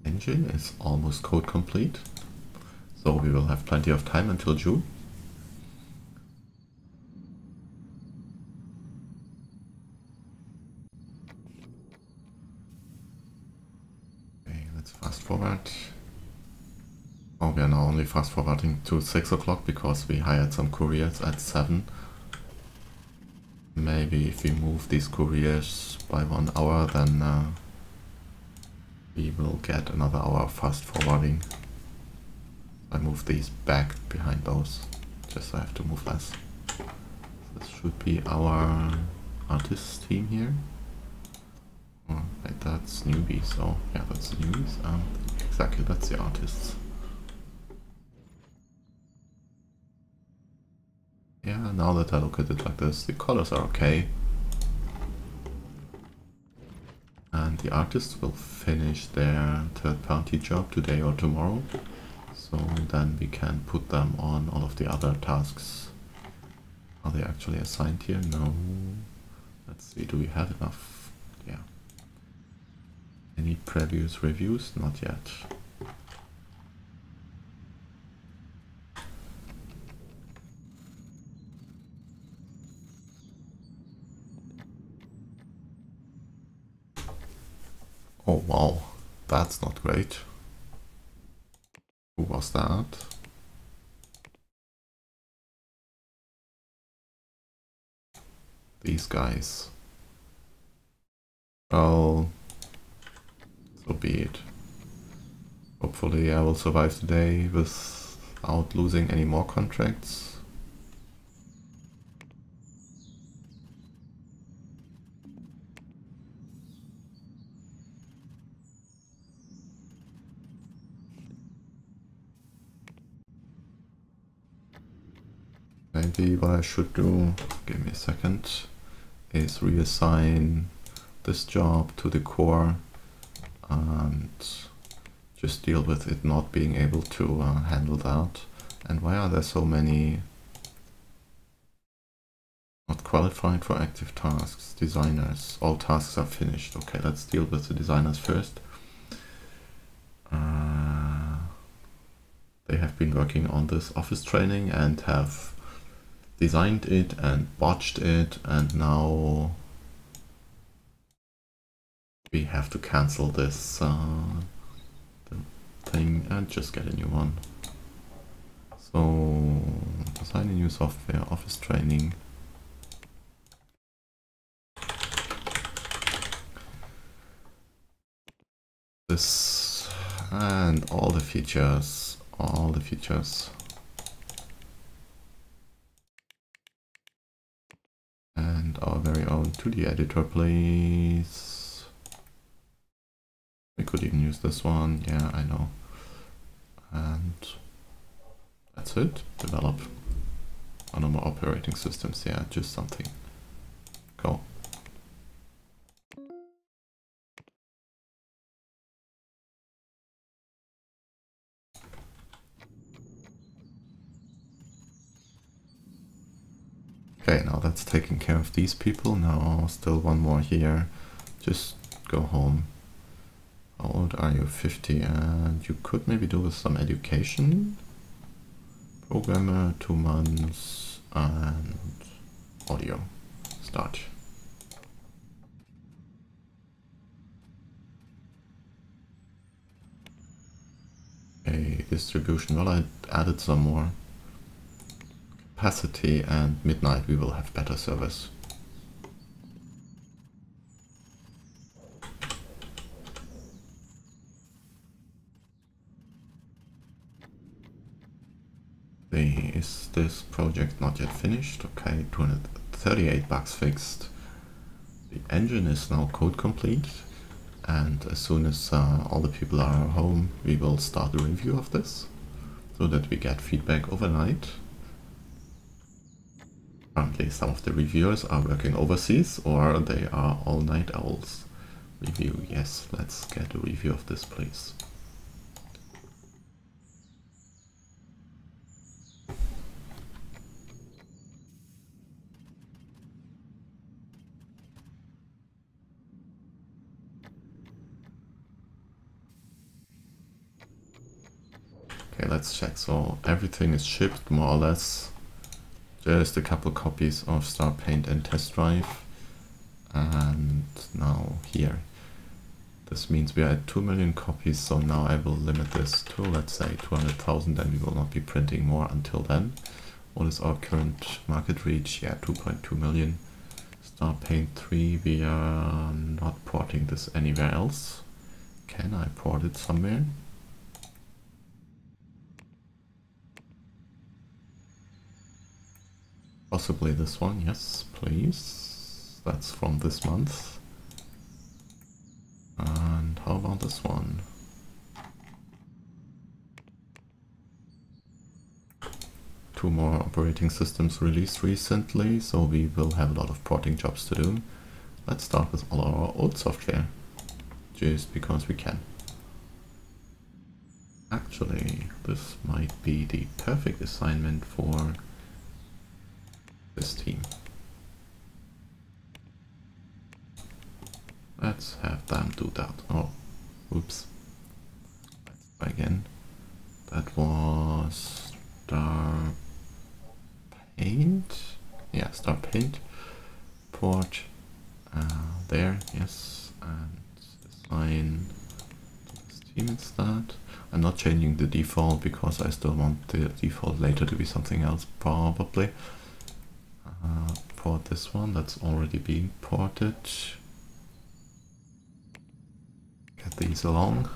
Engine is almost code complete, so we will have plenty of time until June. Fast forward. Oh, we are now only fast forwarding to 6 o'clock because we hired some couriers at 7. Maybe if we move these couriers by 1 hour, then we will get another hour of fast forwarding. I move these back behind those, just so I have to move less. This should be our artists team here. Oh, wait, that's newbies. Oh, yeah, that's newbies. Exactly, that's the artists. Yeah, now that I look at it like this, the colors are okay. And the artists will finish their third-party job today or tomorrow. So then we can put them on all of the other tasks. Are they actually assigned here? No. Let's see, do we have enough? Yeah. Any previous reviews? Not yet. Oh wow, that's not great. Who was that? These guys. Well, so be it. Hopefully I will survive today without losing any more contracts. maybe what I should do, give me a second, is reassign this job to the core and just deal with it not being able to handle that. And why are there so many not qualified for active tasks? Designers, all tasks are finished. Okay, let's deal with the designers first. They have been working on this office training and have designed it and botched it, and now we have to cancel this thing and just get a new one. So, design a new software, office training. This and all the features, and our very own 2D editor, please. We could even use this one, yeah, I know. And that's it. Develop. Oh, no more operating systems, yeah, just something. Go. Okay, now that's taking care of these people. Now still one more here. Just go home. How old are you? 50, and you could maybe do with some education. Programmer, 2 months, and audio. Start. A distribution. Well, I added some more capacity, and midnight we will have better service. Is this project not yet finished? Okay, 238 bugs fixed. The engine is now code complete, and as soon as all the people are home, we will start a review of this, so that we get feedback overnight. Currently some of the reviewers are working overseas, or they are all night owls. Review, yes, let's get a review of this, please. Okay, let's check. So everything is shipped, more or less. Just a couple copies of Star Paint and Test Drive. And now here. This means we are at 2 million copies, so now I will limit this to, let's say, 200,000, and we will not be printing more until then. What is our current market reach? Yeah, 2.2 million. Star Paint 3, we are not porting this anywhere else. Can I port it somewhere? Possibly this one, yes, please. That's from this month. And how about this one? Two more operating systems released recently, so we will have a lot of porting jobs to do. Let's start with all our old software, just because we can. Actually, this might be the perfect assignment for this team. Let's have them do that. Oh, oops. Let's try again. That was Star Paint. Yeah, Star Paint. Port. There, yes. And assign to this team instead. I'm not changing the default because I still want the default later to be something else, probably. Port this one, that's already being ported. Get these along.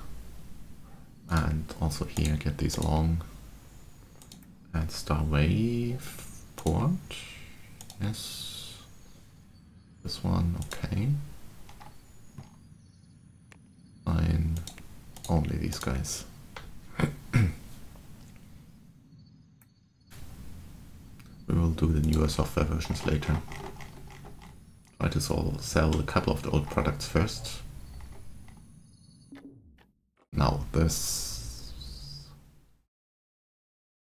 And also here, get these along. And Star Wave port. Yes. This one, okay. Fine. Only these guys. We will will do the newer software versions later. Try to sell a couple of the old products first. Now this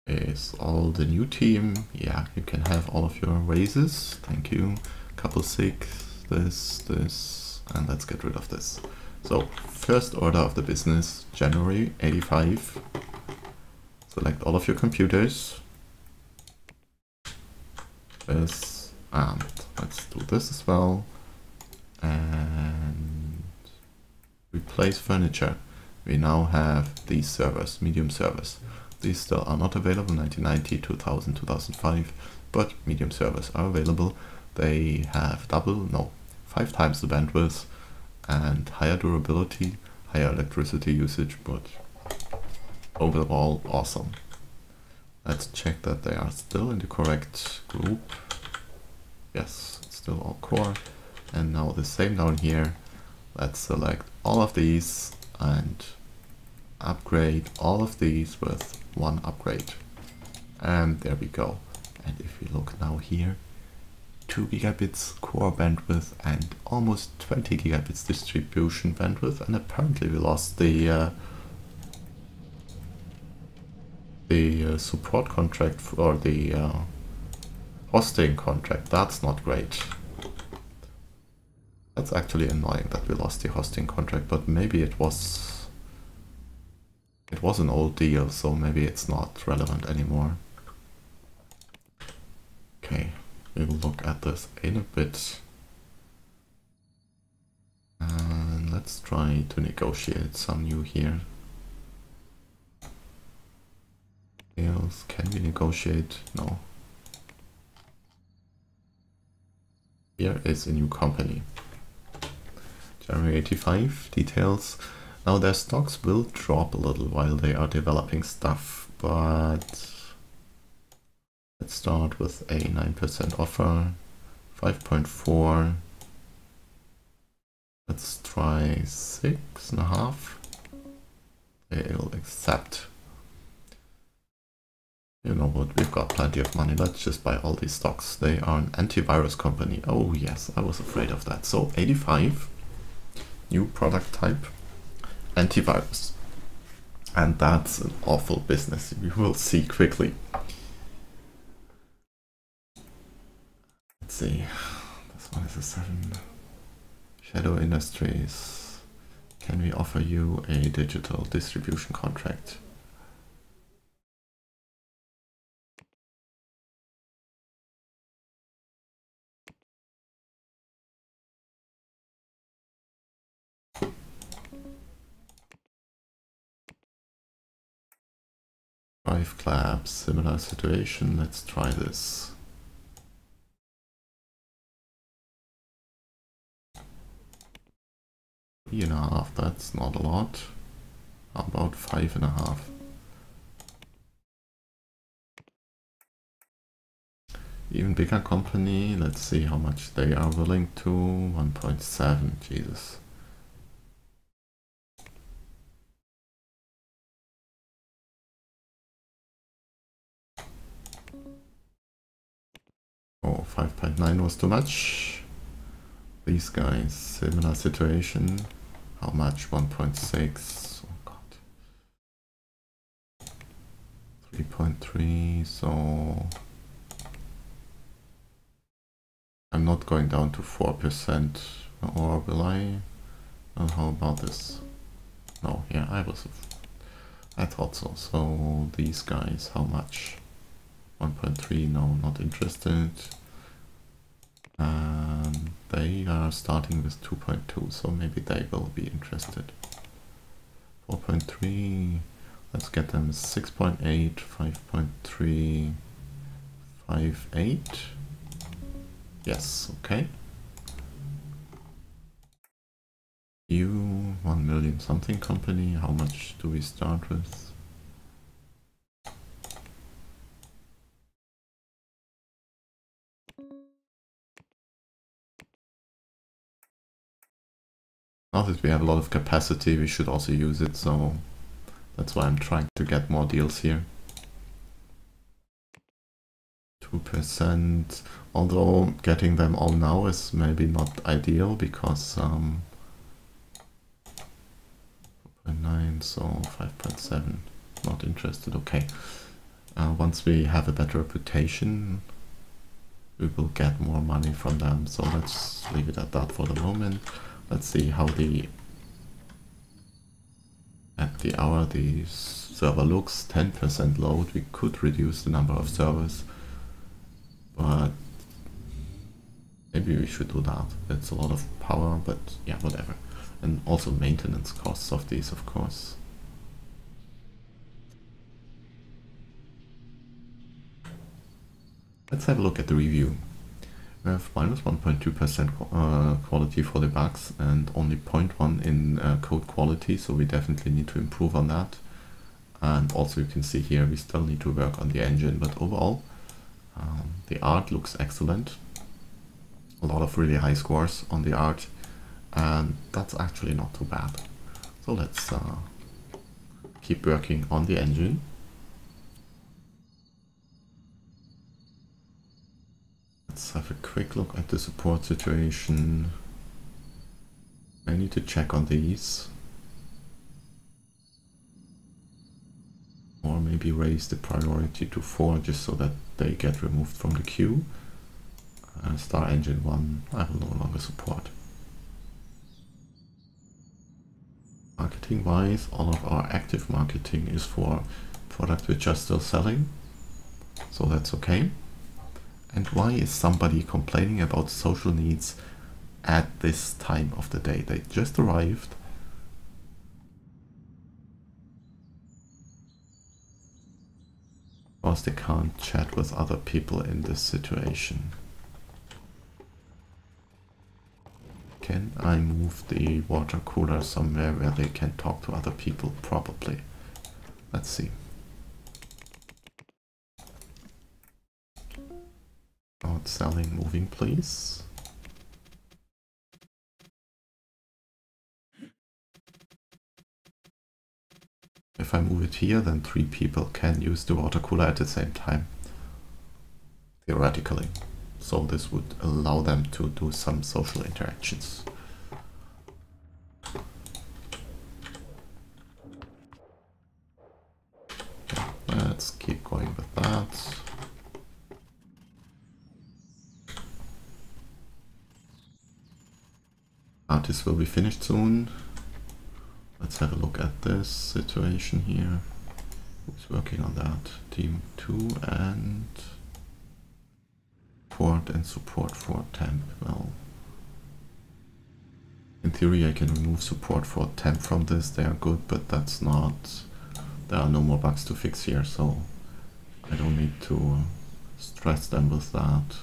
is all the new team. Yeah, you can have all of your raises. Thank you. Couple sick, this, and let's get rid of this. So first order of the business, January 85. Select all of your computers. This, and let's do this as well. And replace furniture. We now have these servers, medium servers. These still are not available, 1990, 2000, 2005, but medium servers are available. They have 5 times the bandwidth and higher durability, higher electricity usage, but overall awesome. Let's check that they are still in the correct group. Yes, it's still all core. And now the same down here. Let's select all of these and upgrade all of these with 1 upgrade. And there we go. And if we look now here, 2 gigabits core bandwidth and almost 20 gigabits distribution bandwidth, and apparently we lost the support contract for the hosting contract. That's not great. That's actually annoying that we lost the hosting contract, but maybe it was an old deal, so maybe it's not relevant anymore. Okay, we will look at this in a bit. And let's try to negotiate some new here. Deals, can we negotiate? No. Here is a new company. January 85, details. Now their stocks will drop a little while they are developing stuff, but let's start with a 9% offer, 5.4. Let's try 6.5. They'll accept. You know what, we've got plenty of money. Let's just buy all these stocks. They are an antivirus company. Oh yes, I was afraid of that. So 85, new product type, antivirus. And that's an awful business. You will see quickly. Let's see. This one is a 7. Shadow Industries. Can we offer you a digital distribution contract? Drive Clap, similar situation. Let's try this. Three and a half, that's not a lot. How about 5.5? Even bigger company, let's see how much they are willing to. 1.7, Jesus. Oh, 5.9 was too much. These guys, similar situation. How much? 1.6. Oh god. 3.3, so I'm not going down to 4%, or will I? Oh, how about this? No, yeah, I thought so. So these guys, how much? 1.3, no, not interested. And they are starting with 2.2, so maybe they will be interested. 4.3, let's get them 6.8, 5.3, 5.8. Yes, okay. You, 1 million something company, how much do we start with? Now that we have a lot of capacity, we should also use it, so that's why I'm trying to get more deals here. 2%, although getting them all now is maybe not ideal because 4.9, so 5.7, not interested. Okay, once we have a better reputation, we will get more money from them, so let's leave it at that for the moment. Let's see how at the hour the server looks. 10% load. We could reduce the number of servers, but maybe we should do that. It's a lot of power, but yeah, whatever. And also maintenance costs of these, of course. Let's have a look at the review. We have minus 1.2% quality for the bugs and only 0.1 in code quality, so we definitely need to improve on that. And also you can see here we still need to work on the engine, but overall the art looks excellent. A lot of really high scores on the art, and that's actually not too bad. So let's keep working on the engine. Let's have a quick look at the support situation. I need to check on these. Or maybe raise the priority to 4 just so that they get removed from the queue. Star Engine 1, I will no longer support. Marketing wise, all of our active marketing is for products which are still selling. So that's okay. And why is somebody complaining about social needs at this time of the day? They just arrived. Because they can't chat with other people in this situation. Can I move the water cooler somewhere where they can talk to other people? Probably. Let's see. Selling moving, please. If I move it here, then 3 people can use the water cooler at the same time, theoretically. So this would allow them to do some social interactions. Okay, let's keep going with that. Artist will be finished soon. Let's have a look at this situation here. Who's working on that? Team 2 and port and support for temp. Well, in theory I can remove support for temp from this. They are good, but that's not... There are no more bugs to fix here, so I don't need to stress them with that.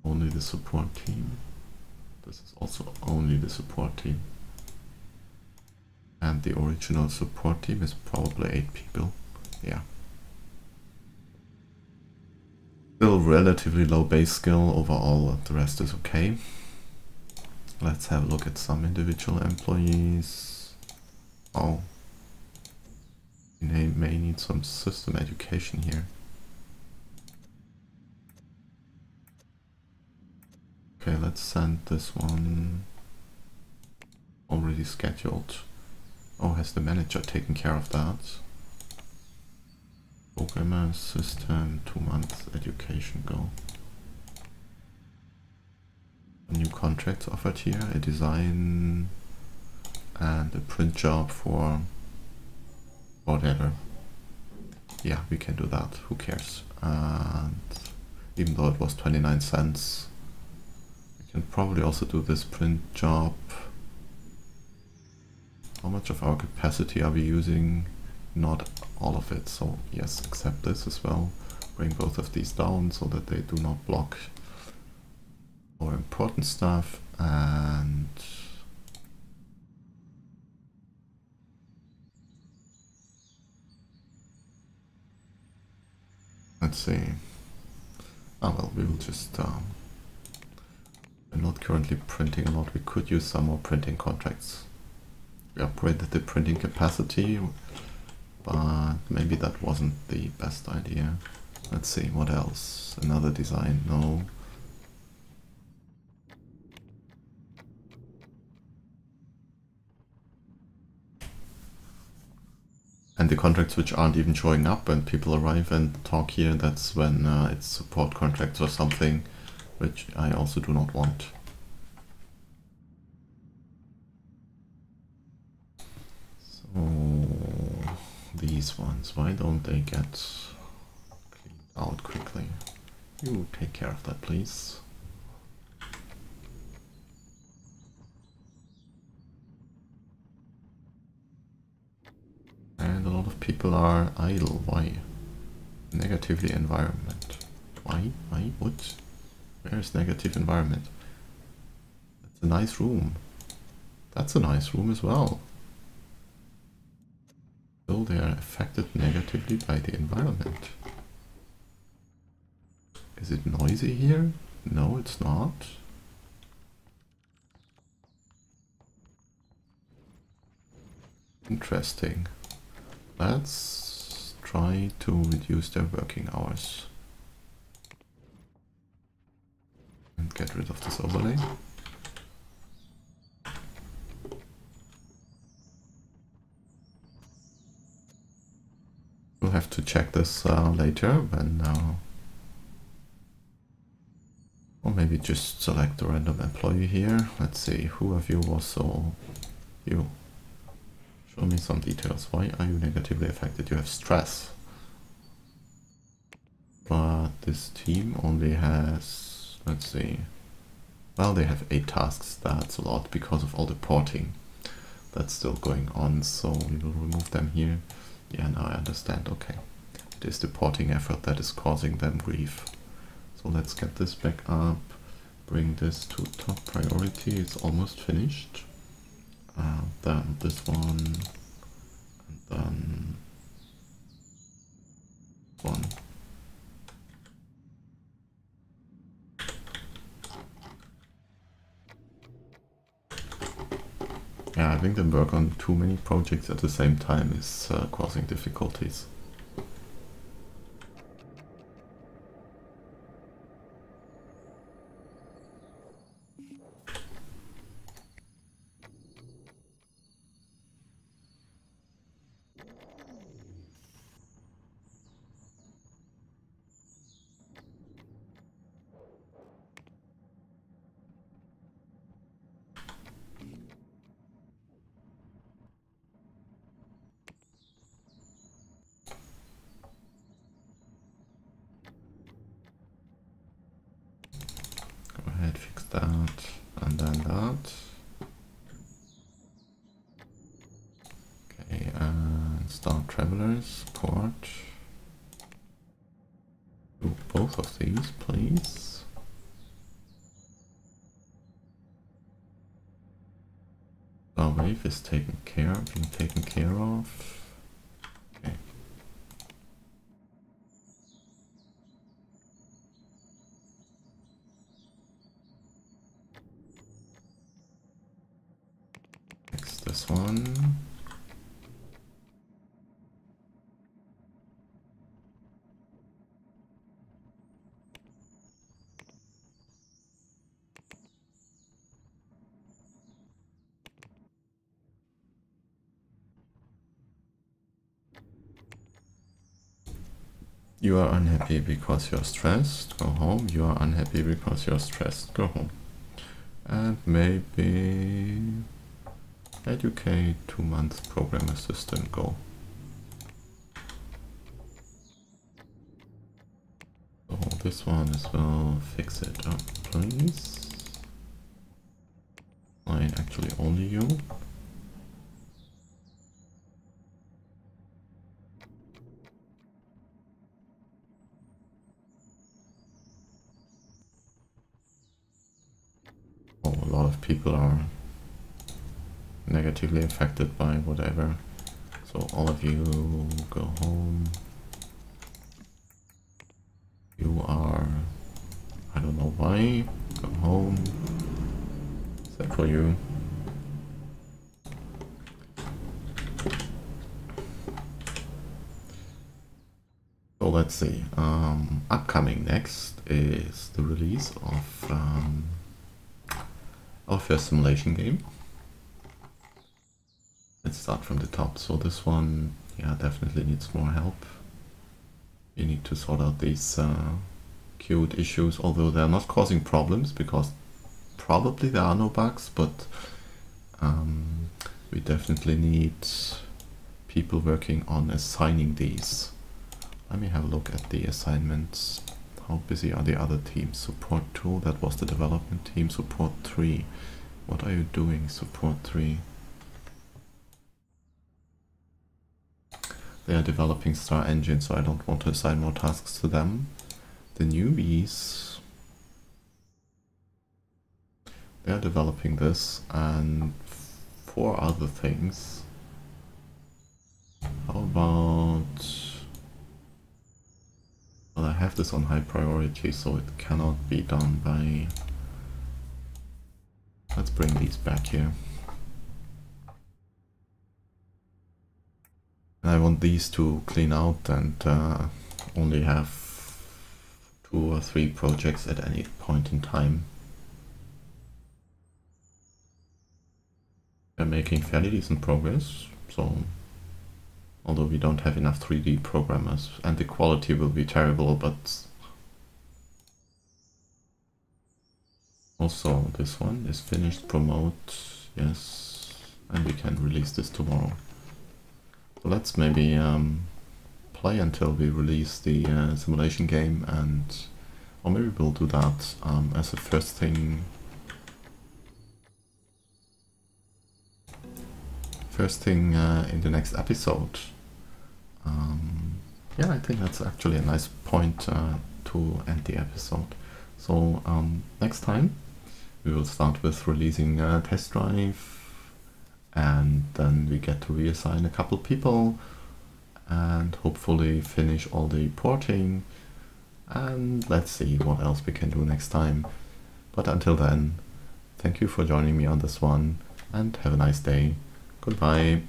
Only the support team. This is also only the support team. And the original support team is probably 8 people. Yeah. Still relatively low base skill overall, the rest is okay. Let's have a look at some individual employees. Oh. We may need some system education here. Okay, let's send this one. Already scheduled. Oh, has the manager taken care of that? Programmer, system, 2 months education, go. New contracts offered here, a design and a print job for whatever. Yeah, we can do that, who cares? And even though it was 29 cents, we can probably also do this print job. How much of our capacity are we using? Not all of it, so yes, accept this as well. Bring both of these down so that they do not block our important stuff. And let's see. Ah well, we will just we're not currently printing a lot. We could use some more printing contracts. We upgraded the printing capacity, but maybe that wasn't the best idea. Let's see, what else? Another design? No. And the contracts which aren't even showing up when people arrive and talk here, that's when it's support contracts or something, which I also do not want. So these ones, why don't they get cleaned out quickly? You take care of that, please. And a lot of people are idle. Why? Negatively environment. Why? Why? What? Where is negative environment? That's a nice room. That's a nice room as well. So they are affected negatively by the environment. Is it noisy here? No, it's not. Interesting. Let's try to reduce their working hours. And get rid of this overlay. We'll have to check this later when... or maybe just select a random employee here. Let's see, who of you was so... You. Show me some details. Why are you negatively affected? You have stress. But this team only has, let's see, well, they have 8 tasks. That's a lot because of all the porting that's still going on. So we will remove them here. Yeah, now I understand. Okay. It is the porting effort that is causing them grief. So let's get this back up. Bring this to top priority. It's almost finished. Then this one, and then one. Yeah, I think the work on too many projects at the same time is causing difficulties. Go ahead, fix that, and then that. Okay, and start travelers, port. Do both of these, please. Our wave is being taken care of. Okay. Next, this one. You are unhappy because you're stressed, go home. You are unhappy because you're stressed, go home. And maybe educate 2-month program assistant, go. So this one as well, fix it up, please. Fine, actually only you. Oh, a lot of people are negatively affected by whatever. So all of you go home. You are, I don't know why, go home. Except for you. let's see. Upcoming next is the release of our first simulation game. Let's start from the top. So this one, yeah, definitely needs more help. We need to sort out these cute issues, although they're not causing problems because probably there are no bugs, but we definitely need people working on assigning these. Let me have a look at the assignments. How busy are the other teams? Support 2, that was the development team. Support 3. What are you doing, Support 3? They are developing Star Engine, so I don't want to assign more tasks to them. The newbies, they are developing this and 4 other things. How about... Well, I have this on high priority, so it cannot be done by... Let's bring these back here. And I want these to clean out and only have 2 or 3 projects at any point in time. We're making fairly decent progress, so although we don't have enough 3D programmers and the quality will be terrible, but also this one is finished. Promote, yes, and we can release this tomorrow. So let's maybe play until we release the simulation game, and or maybe we'll do that as a first thing. In the next episode. Yeah, I think that's actually a nice point to end the episode. So next time we will start with releasing a test drive, and then we get to reassign a couple people and hopefully finish all the porting, and let's see what else we can do next time. But until then, thank you for joining me on this one and have a nice day. Goodbye.